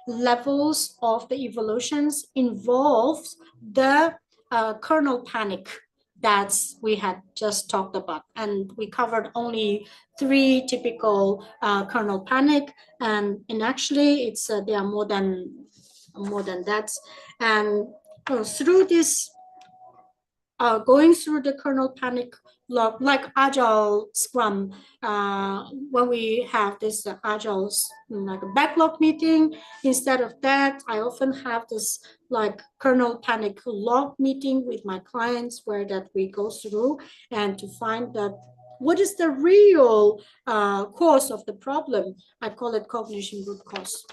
levels of the evolutions involves the kernel panic that we had just talked about, and we covered only three typical kernel panic, and actually it's there are more than that. And through this going through the kernel panic log, like agile scrum, when we have this agile like a backlog meeting, instead of that I often have this like kernel panic log meeting with my clients, where that we go through and to find that what is the real cause of the problem. I call it cognition root cause.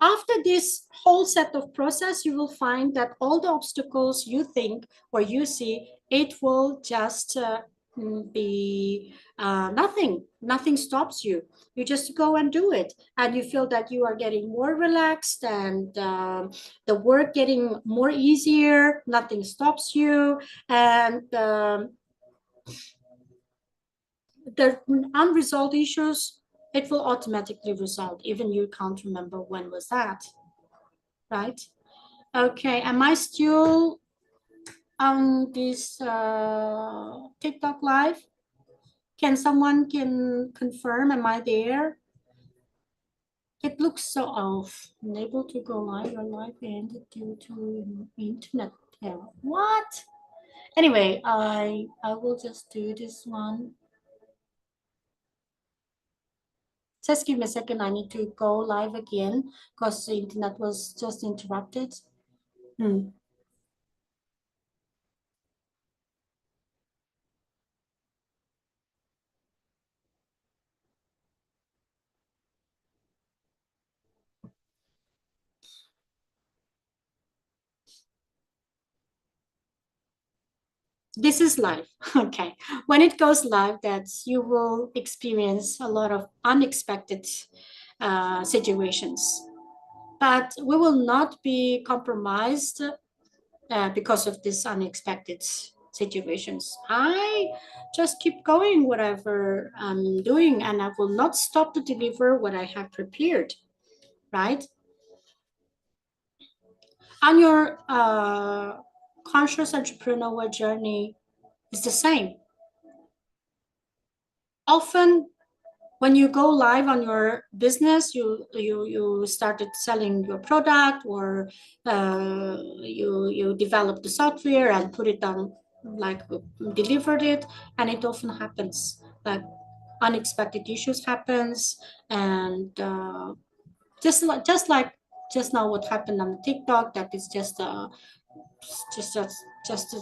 After this whole set of process, you will find that all the obstacles you think or you see, it will just be nothing. Nothing stops you. You just go and do it. And you feel that you are getting more relaxed, and the work getting more easier. Nothing stops you. And the unresolved issues, it will automatically resolve. Even you can't remember when was that. Right? Okay, am I still on this TikTok live? Can someone can confirm? Am I there? It looks so off. Unable to go live. Your live ended due to internet error. What? Anyway, I will just do this one. Just give me a second. I need to go live again because the internet was just interrupted. This is live. Okay. When it goes live, that you will experience a lot of unexpected situations. but we will not be compromised because of these unexpected situations. I just keep going whatever I'm doing, and I will not stop to deliver what I have prepared, right? On your conscious entrepreneurial journey is the same. Often when you go live on your business, you started selling your product, or you developed the software and put it on, like delivered it, and it often happens like unexpected issues happens, and just now what happened on TikTok, that is just just just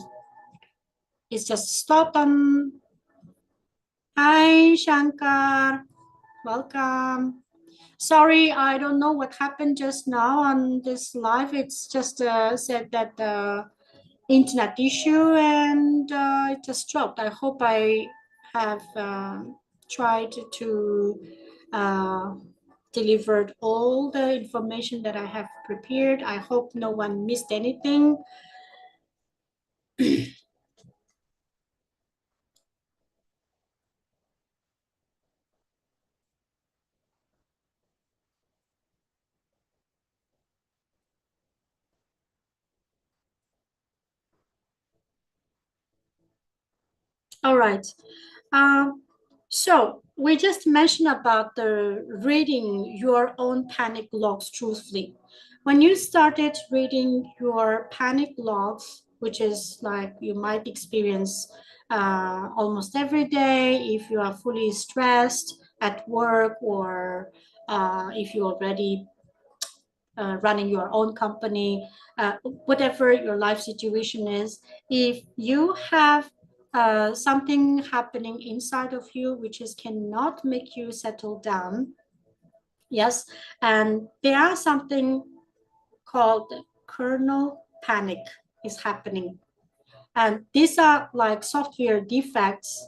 it's just stopped on. Hi Shankar, welcome. Sorry, I don't know what happened just now on this live. It's just said that internet issue, and it just dropped. I hope I have tried to uh, delivered all the information that I have prepared. I hope no one missed anything. All right. Um, so we just mentioned about the reading your own panic logs truthfully. When you started reading your panic logs, which is like you might experience almost every day if you are fully stressed at work, or if you already running your own company, whatever your life situation is, if you have something happening inside of you which is cannot make you settle down, yes, and there are something called kernel panic is happening, and these are like software defects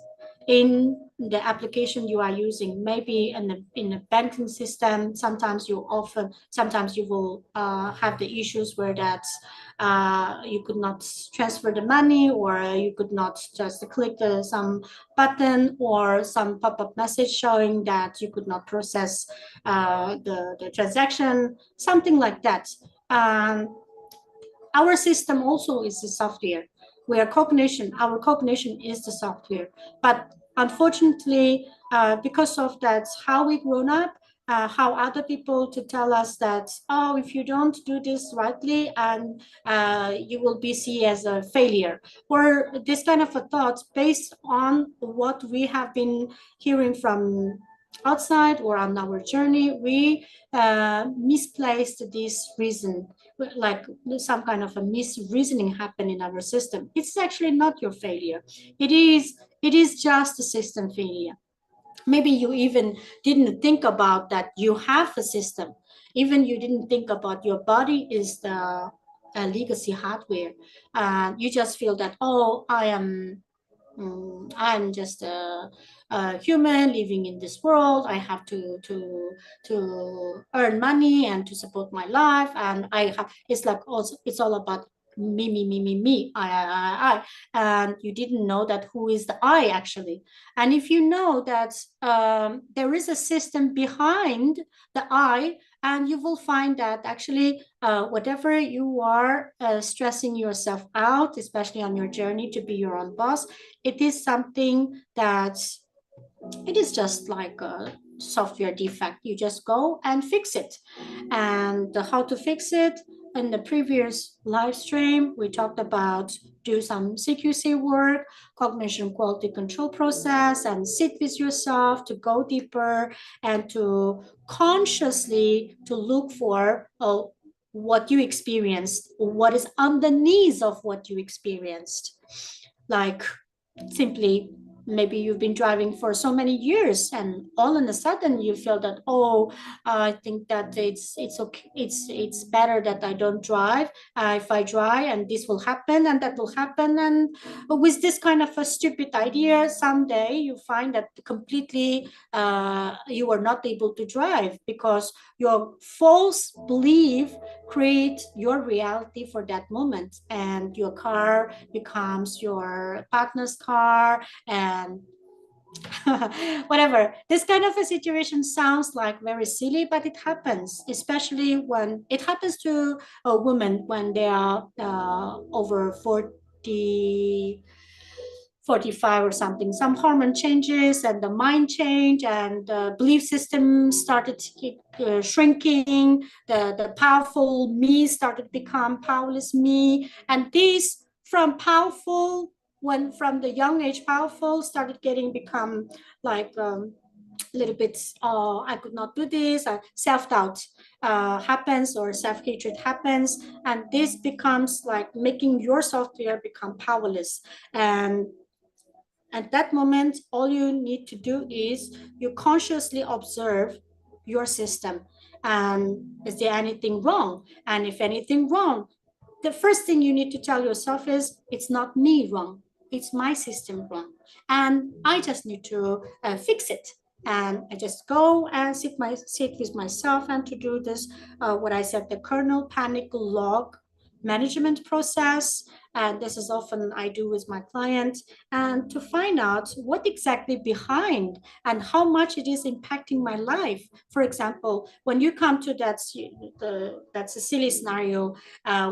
in the application you are using. Maybe in the banking system, sometimes you will have the issues where that you could not transfer the money, or you could not just click some button, or some pop-up message showing that you could not process the transaction, something like that. Um, our system also is the software. Our cognition is the software. But unfortunately, because of that, how we grown up, how other people to tell us that, oh, if you don't do this rightly, and you will be seen as a failure, or this kind of a thought based on what we have been hearing from outside or on our journey, we misplaced this reason, like some kind of a misreasoning happen in our system. It's actually not your failure. It is just a system failure. Maybe you even didn't think about that you have a system. Even you didn't think about your body is the legacy hardware. You just feel that, oh, I'm just a human living in this world. I have to earn money and to support my life, and I have. It's like also it's all about me, I, and you didn't know that who is the I actually. And if you know that there is a system behind the I, and you will find that actually whatever you are stressing yourself out, especially on your journey to be your own boss, it is something that it is just like a software defect. You just go and fix it. And how to fix it, in the previous live stream, we talked about do some CQC work, cognition quality control process, and sit with yourself to go deeper and to consciously to look for what you experienced, what is underneath of what you experienced. Like simply maybe you've been driving for so many years, and all of a sudden you feel that, oh, I think that it's okay, it's better that I don't drive. If I drive, and this will happen and that will happen, and with this kind of a stupid idea, someday you find that completely you are not able to drive, because your false belief create your reality for that moment, and your car becomes your partner's car, and whatever. This kind of a situation sounds like very silly, but it happens, especially when it happens to a woman when they are over 40, 45 or something. Some hormone changes and the mind change, and the belief system started shrinking. The powerful me started become powerless me, and these from powerful, when from the young age powerful, started getting become like a little bit, oh, I could not do this, self-doubt happens, or self-hatred happens, and this becomes like making your software become powerless. And at that moment, all you need to do is you consciously observe your system, and is there anything wrong? And if anything wrong, the first thing you need to tell yourself is, it's not me wrong, it's my system wrong, and I just need to fix it. And I just go and sit with myself, and to do this, what I said, the kernel panic log management process. And this is often I do with my clients, and to find out what exactly behind and how much it is impacting my life. For example, when you come to that's a silly scenario,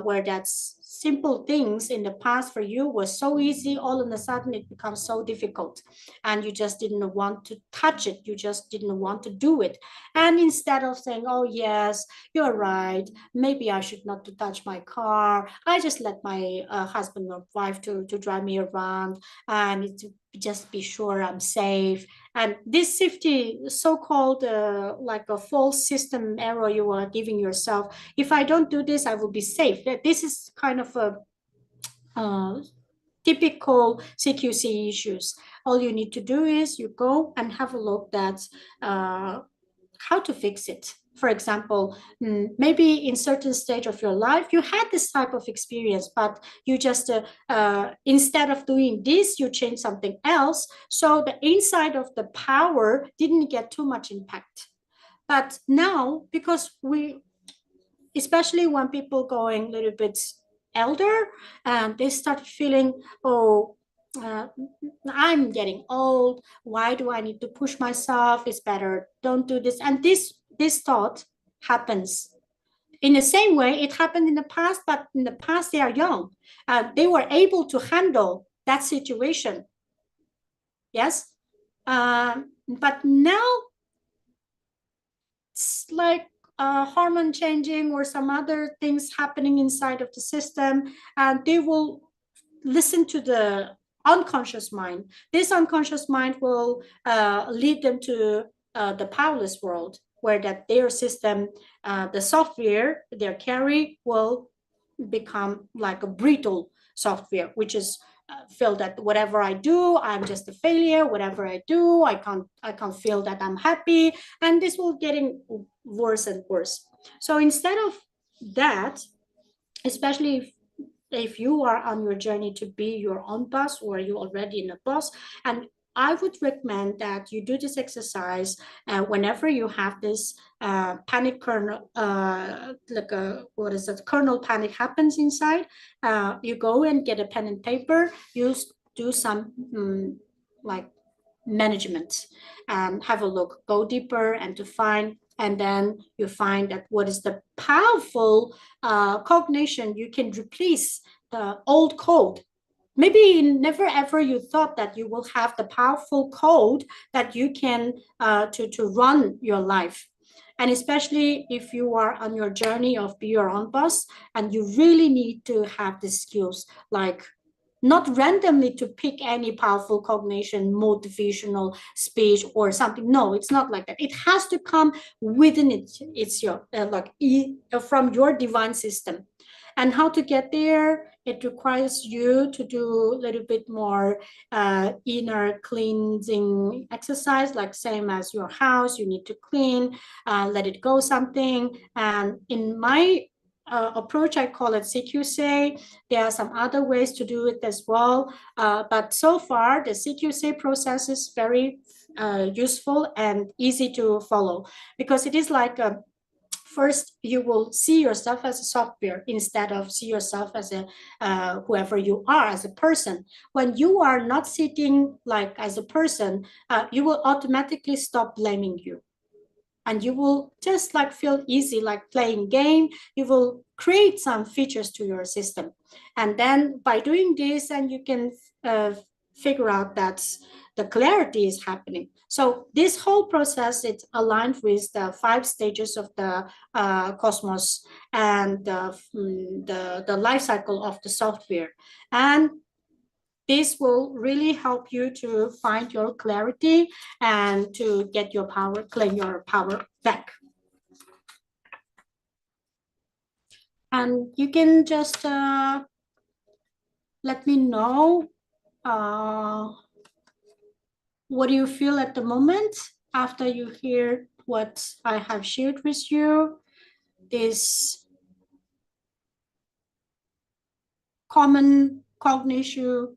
where that's simple things in the past for you was so easy, all of a sudden it becomes so difficult, and you just didn't want to touch it, you just didn't want to do it. And instead of saying, oh yes, you're right, maybe I should not to touch my car, I just let my husband or wife to drive me around, and to just be sure I'm safe. And this safety, so-called like a false system error you are giving yourself, if I don't do this, I will be safe. This is kind of a uh, typical CQC issues. All you need to do is you go and have a look at how to fix it. For example, maybe in certain stage of your life, you had this type of experience, but you just, instead of doing this, you change something else. So the inside of the power didn't get too much impact. But now, because we, especially when people going a little bit elder, and they start feeling, oh, uh, I'm getting old, why do I need to push myself, it's better don't do this. And this thought happens in the same way it happened in the past, but in the past they are young, they were able to handle that situation. Yes. But now it's like hormone changing or some other things happening inside of the system, and they will listen to the unconscious mind. This unconscious mind will lead them to the powerless world, where that their system, the software they carry, will become like a brittle software, which is feel that whatever I do, I'm just a failure. Whatever I do, I can't feel that I'm happy, and this will getting worse and worse. So instead of that, especially if you are on your journey to be your own boss, or you already in a boss, and I would recommend that you do this exercise whenever you have this panic kernel, like a, what is it, kernel panic happens inside. You go and get a pen and paper, you do some like management, and have a look, go deeper, and to find, and then you find that what is the powerful cognition you can replace the old code. Maybe never ever you thought that you will have the powerful code that you can to run your life. And especially if you are on your journey of be your own boss, and you really need to have the skills, like not randomly to pick any powerful cognition, motivational speech or something. No, it's not like that. It has to come within it. It's your from your divine system. And how to get there it requires you to do a little bit more inner cleansing exercise, like same as your house, you need to clean, let it go something. And in my approach, I call it CQC. There are some other ways to do it as well. But so far, the CQC process is very useful and easy to follow, because it is like a first you will see yourself as a software instead of see yourself as a whoever you are as a person. When you are not sitting like as a person, you will automatically stop blaming you, and you will just like feel easy like playing game. You will create some features to your system, and then by doing this, and you can figure out that the clarity is happening. So this whole process is aligned with the 5 stages of the cosmos and the life cycle of the software. And this will really help you to find your clarity and to get your power, claim your power back. And you can just let me know what do you feel at the moment after you hear what I have shared with you. This common cognition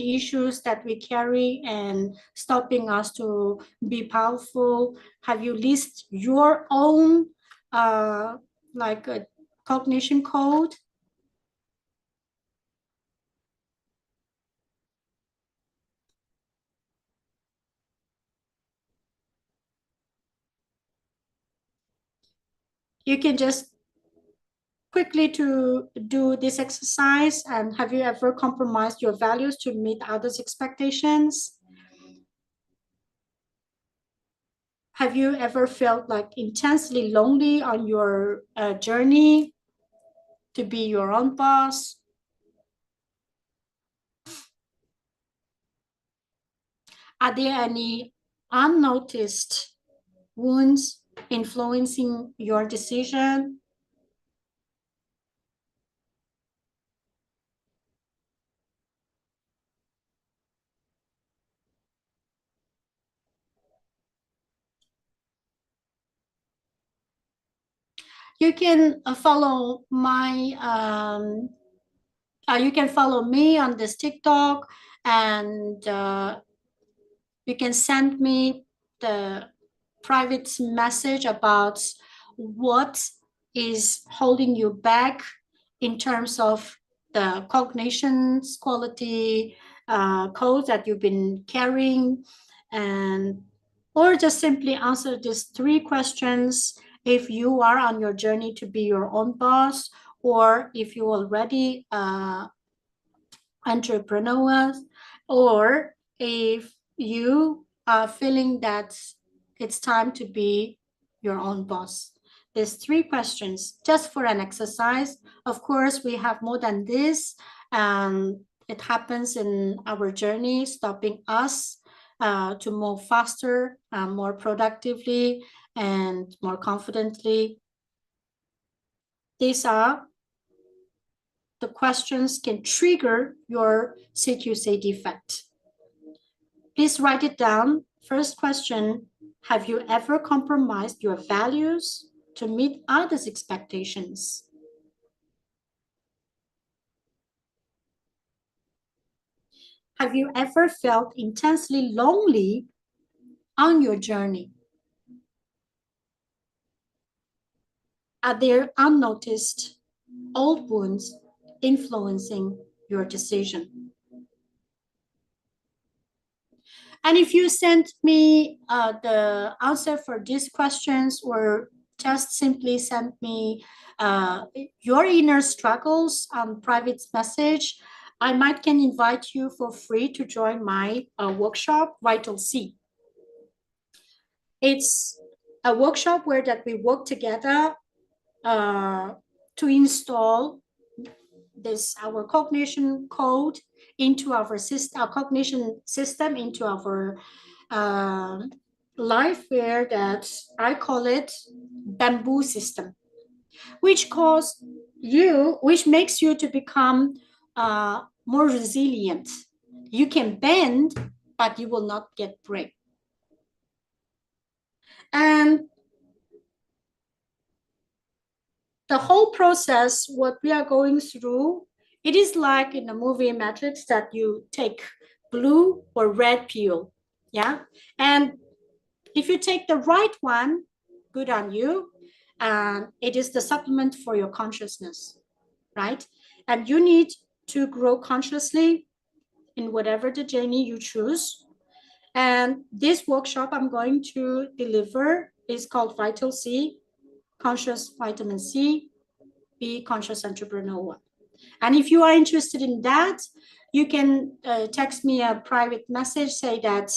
issues that we carry and stopping us to be powerful. Have you listed your own like a cognition code? You can just quickly to do this exercise. And have you ever compromised your values to meet others' expectations? Have you ever felt like intensely lonely on your journey to be your own boss? Are there any unnoticed wounds influencing your decision? You can follow my you can follow me on this TikTok, and you can send me the private message about what is holding you back in terms of the cognitions quality codes that you've been carrying, and or just simply answer these 3 questions if you are on your journey to be your own boss, or if you already entrepreneurs, or if you are feeling that it's time to be your own boss. There's 3 questions just for an exercise. Of course, we have more than this. It happens in our journey, stopping us to move faster, more productively, and more confidently. These are the questions can trigger your CQC defect. Please write it down. First question, have you ever compromised your values to meet others' expectations? Have you ever felt intensely lonely on your journey? Are there unnoticed old wounds influencing your decision? And if you send me the answer for these questions, or just simply send me your inner struggles on private message, I might can invite you for free to join my workshop, Vital C. It's a workshop where that we work together to install this our cognition code into our system, our cognition system into our uh, life, where that I call it bamboo system. which which makes you to become more resilient. You can bend, but you will not get break. And the whole process, what we are going through, it is like in the movie Matrix that you take blue or red pill. Yeah. And if you take the right one, good on you. It is the supplement for your consciousness, right? And you need to grow consciously in whatever the journey you choose. And this workshop I'm going to deliver is called Vital C, Conscious Vitamin C, Be Conscious Entrepreneur. And if you are interested in that, you can text me a private message, say that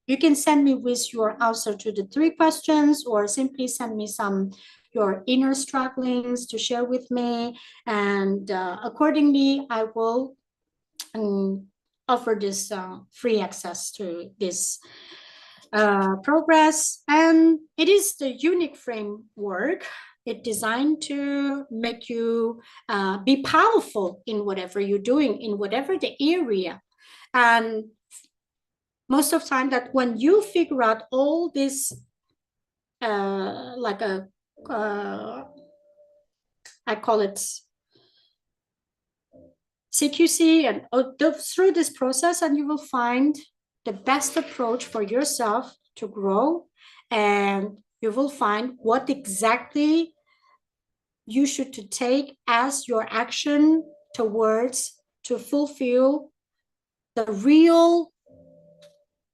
you can send me with your answer to the 3 questions, or simply send me some your inner strugglings to share with me. And accordingly, I will offer this free access to this progress. And it is the unique framework. It's designed to make you be powerful in whatever you're doing, in whatever the area. And most of the time that when you figure out all this, like a, I call it CQC, and through this process, and you will find the best approach for yourself to grow, and you will find what exactly you should to take as your action towards to fulfill the real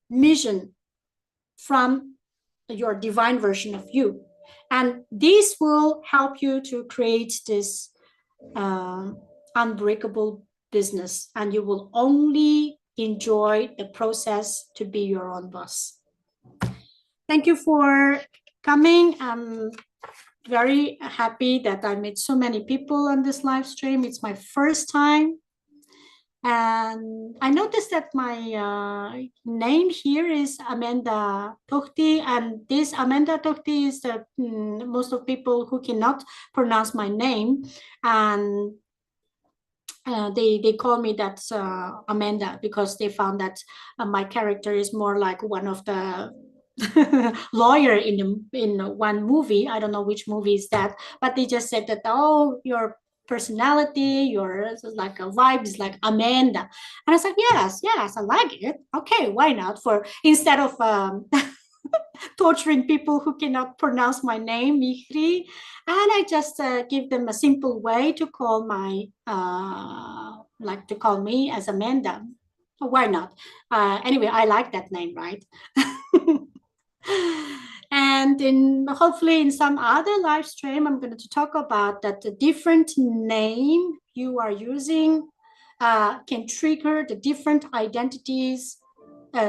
mission from your divine version of you. And this will help you to create this unbreakable business, and you will only enjoy the process to be your own boss. Thank you for coming. I'm very happy that I met so many people on this live stream. It's my first time. And I noticed that my name here is Amanda Tohti, and this Amanda Tohti is the most of people who cannot pronounce my name, and they call me that Amanda, because they found that my character is more like one of the lawyer in one movie. I don't know which movie is that, but they just said that, oh, your personality, your like a vibe is like Amanda. And I was like, yes, I like it. Okay, why not? For instead of torturing people who cannot pronounce my name, Mihri, and I just give them a simple way to call my like to call me as Amanda. Why not? Anyway, I like that name, right? And in hopefully in some other live stream, I'm going to talk about that the different name you are using can trigger the different identities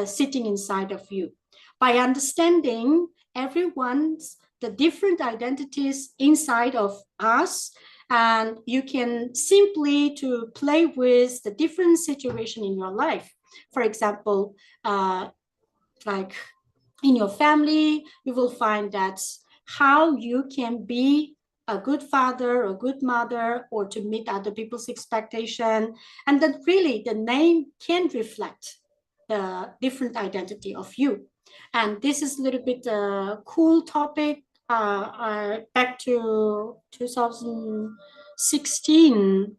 sitting inside of you. By understanding everyone's the different identities inside of us, and you can simply to play with the different situation in your life. For example, like in your family, you will find that how you can be a good father or good mother, or to meet other people's expectation, and that really the name can reflect the different identity of you. And this is a little bit a cool topic. Back to 2016,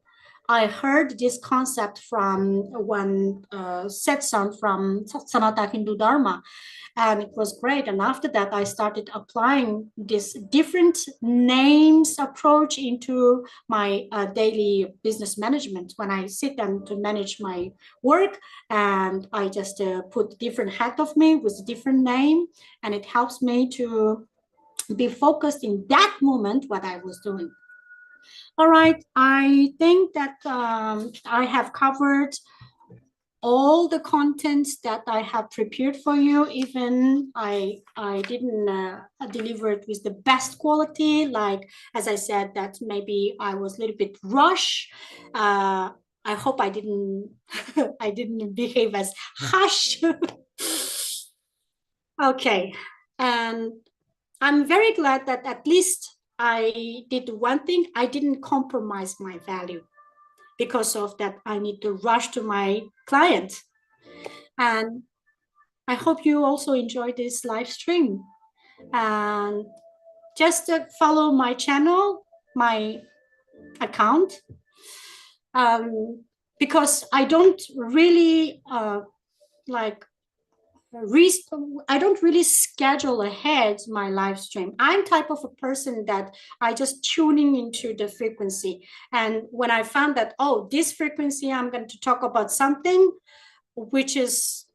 I heard this concept from one satsang from Sanatana Hindu Dharma, and it was great. And after that, I started applying this different names approach into my daily business management. When I sit down to manage my work, and I just put different hat of me with a different name, and it helps me to be focused in that moment what I was doing. All right, I think that I have covered all the contents that I have prepared for you. Even I didn't deliver it with the best quality. Like, as I said, that maybe I was a little bit rushed. I hope I didn't I didn't behave as hush. Okay, and I'm very glad that at least I did one thing. I didn't compromise my value. Because of that, I need to rush to my client. And I hope you also enjoy this live stream. And just follow my channel, my account, because I don't really like I don't really schedule ahead my live stream. I'm type of a person that I just tuning into the frequency. And when I found that, oh, this frequency, I'm going to talk about something which is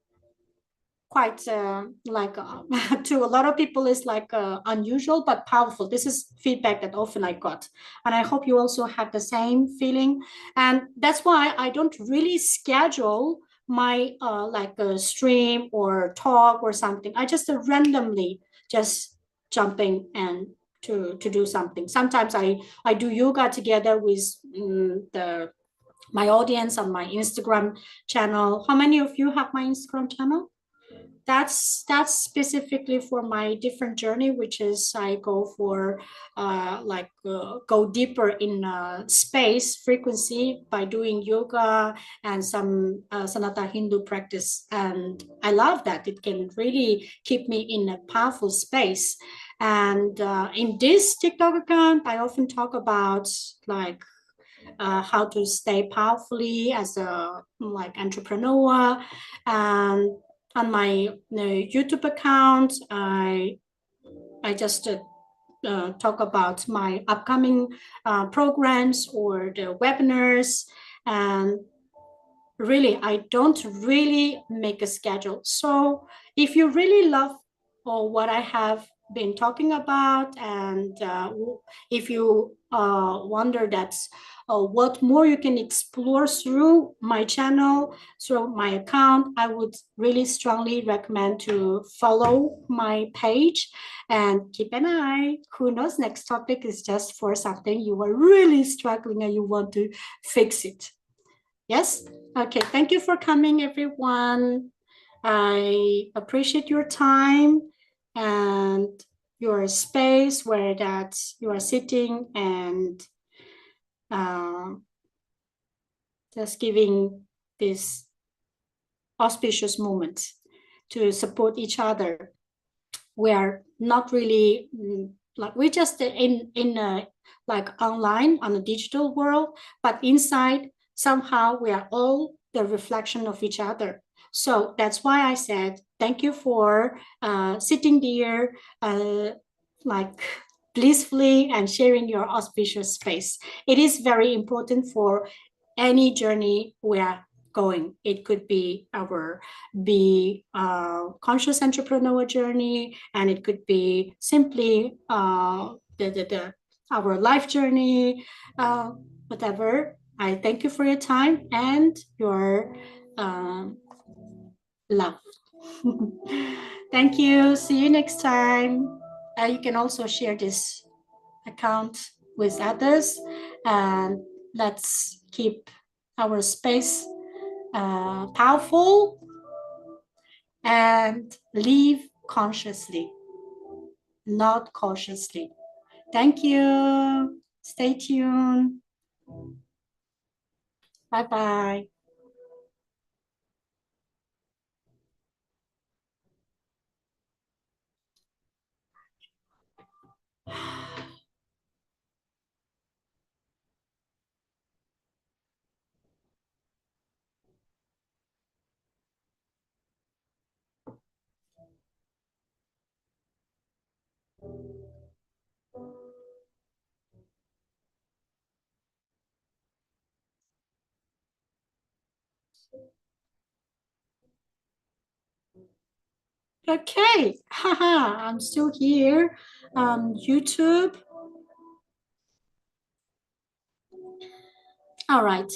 quite to a lot of people is like unusual but powerful. This is feedback that often I got, and I hope you also have the same feeling. And that's why I don't really schedule my like a stream or talk or something. I just randomly just jumping and to do something. Sometimes I do yoga together with the my audience on my Instagram channel. How many of you have my Instagram channel? That's specifically for my different journey, which is I go for go deeper in space frequency by doing yoga and some Sanata Hindu practice, and I love that. It can really keep me in a powerful space. And in this TikTok account, I often talk about like how to stay powerfully as a like entrepreneur. And on my YouTube account, I just talk about my upcoming programs or the webinars. And really, I don't really make a schedule. So if you really love what I have been talking about, and if you wonder that's what more you can explore through my channel, through my account, I would really strongly recommend to follow my page and keep an eye. Who knows, next topic is just for something you are really struggling and you want to fix it. Yes? Okay, thank you for coming, everyone. I appreciate your time and your space where that you are sitting and uh, just giving this auspicious moment to support each other. We are not really like we're just in a, like online on a digital world, but inside somehow we are all the reflection of each other. So that's why I said thank you for sitting there like blissfully and sharing your auspicious space. It is very important for any journey we are going. It could be our conscious entrepreneur journey, and it could be simply our life journey, whatever. I thank you for your time and your love. Thank you. See you next time. You can also share this account with others, and let's keep our space powerful and live consciously, not cautiously. Thank you. Stay tuned. Bye-bye. Okay, haha, I'm still here. YouTube. All right.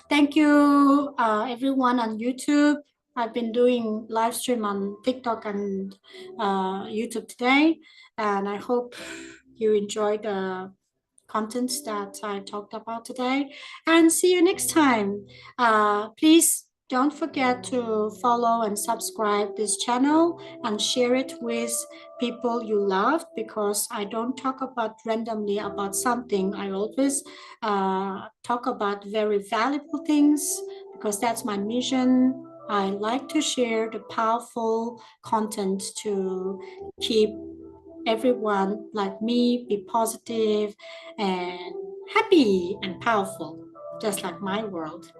Thank you, everyone on YouTube. I've been doing live stream on TikTok and YouTube today, and I hope you enjoy the contents that I talked about today. And see you next time. Please Don't forget to follow and subscribe this channel and share it with people you love, because I don't talk about randomly about something. I always talk about very valuable things, because that's my mission. I like to share the powerful content to keep everyone like me be positive and happy and powerful, just like my world.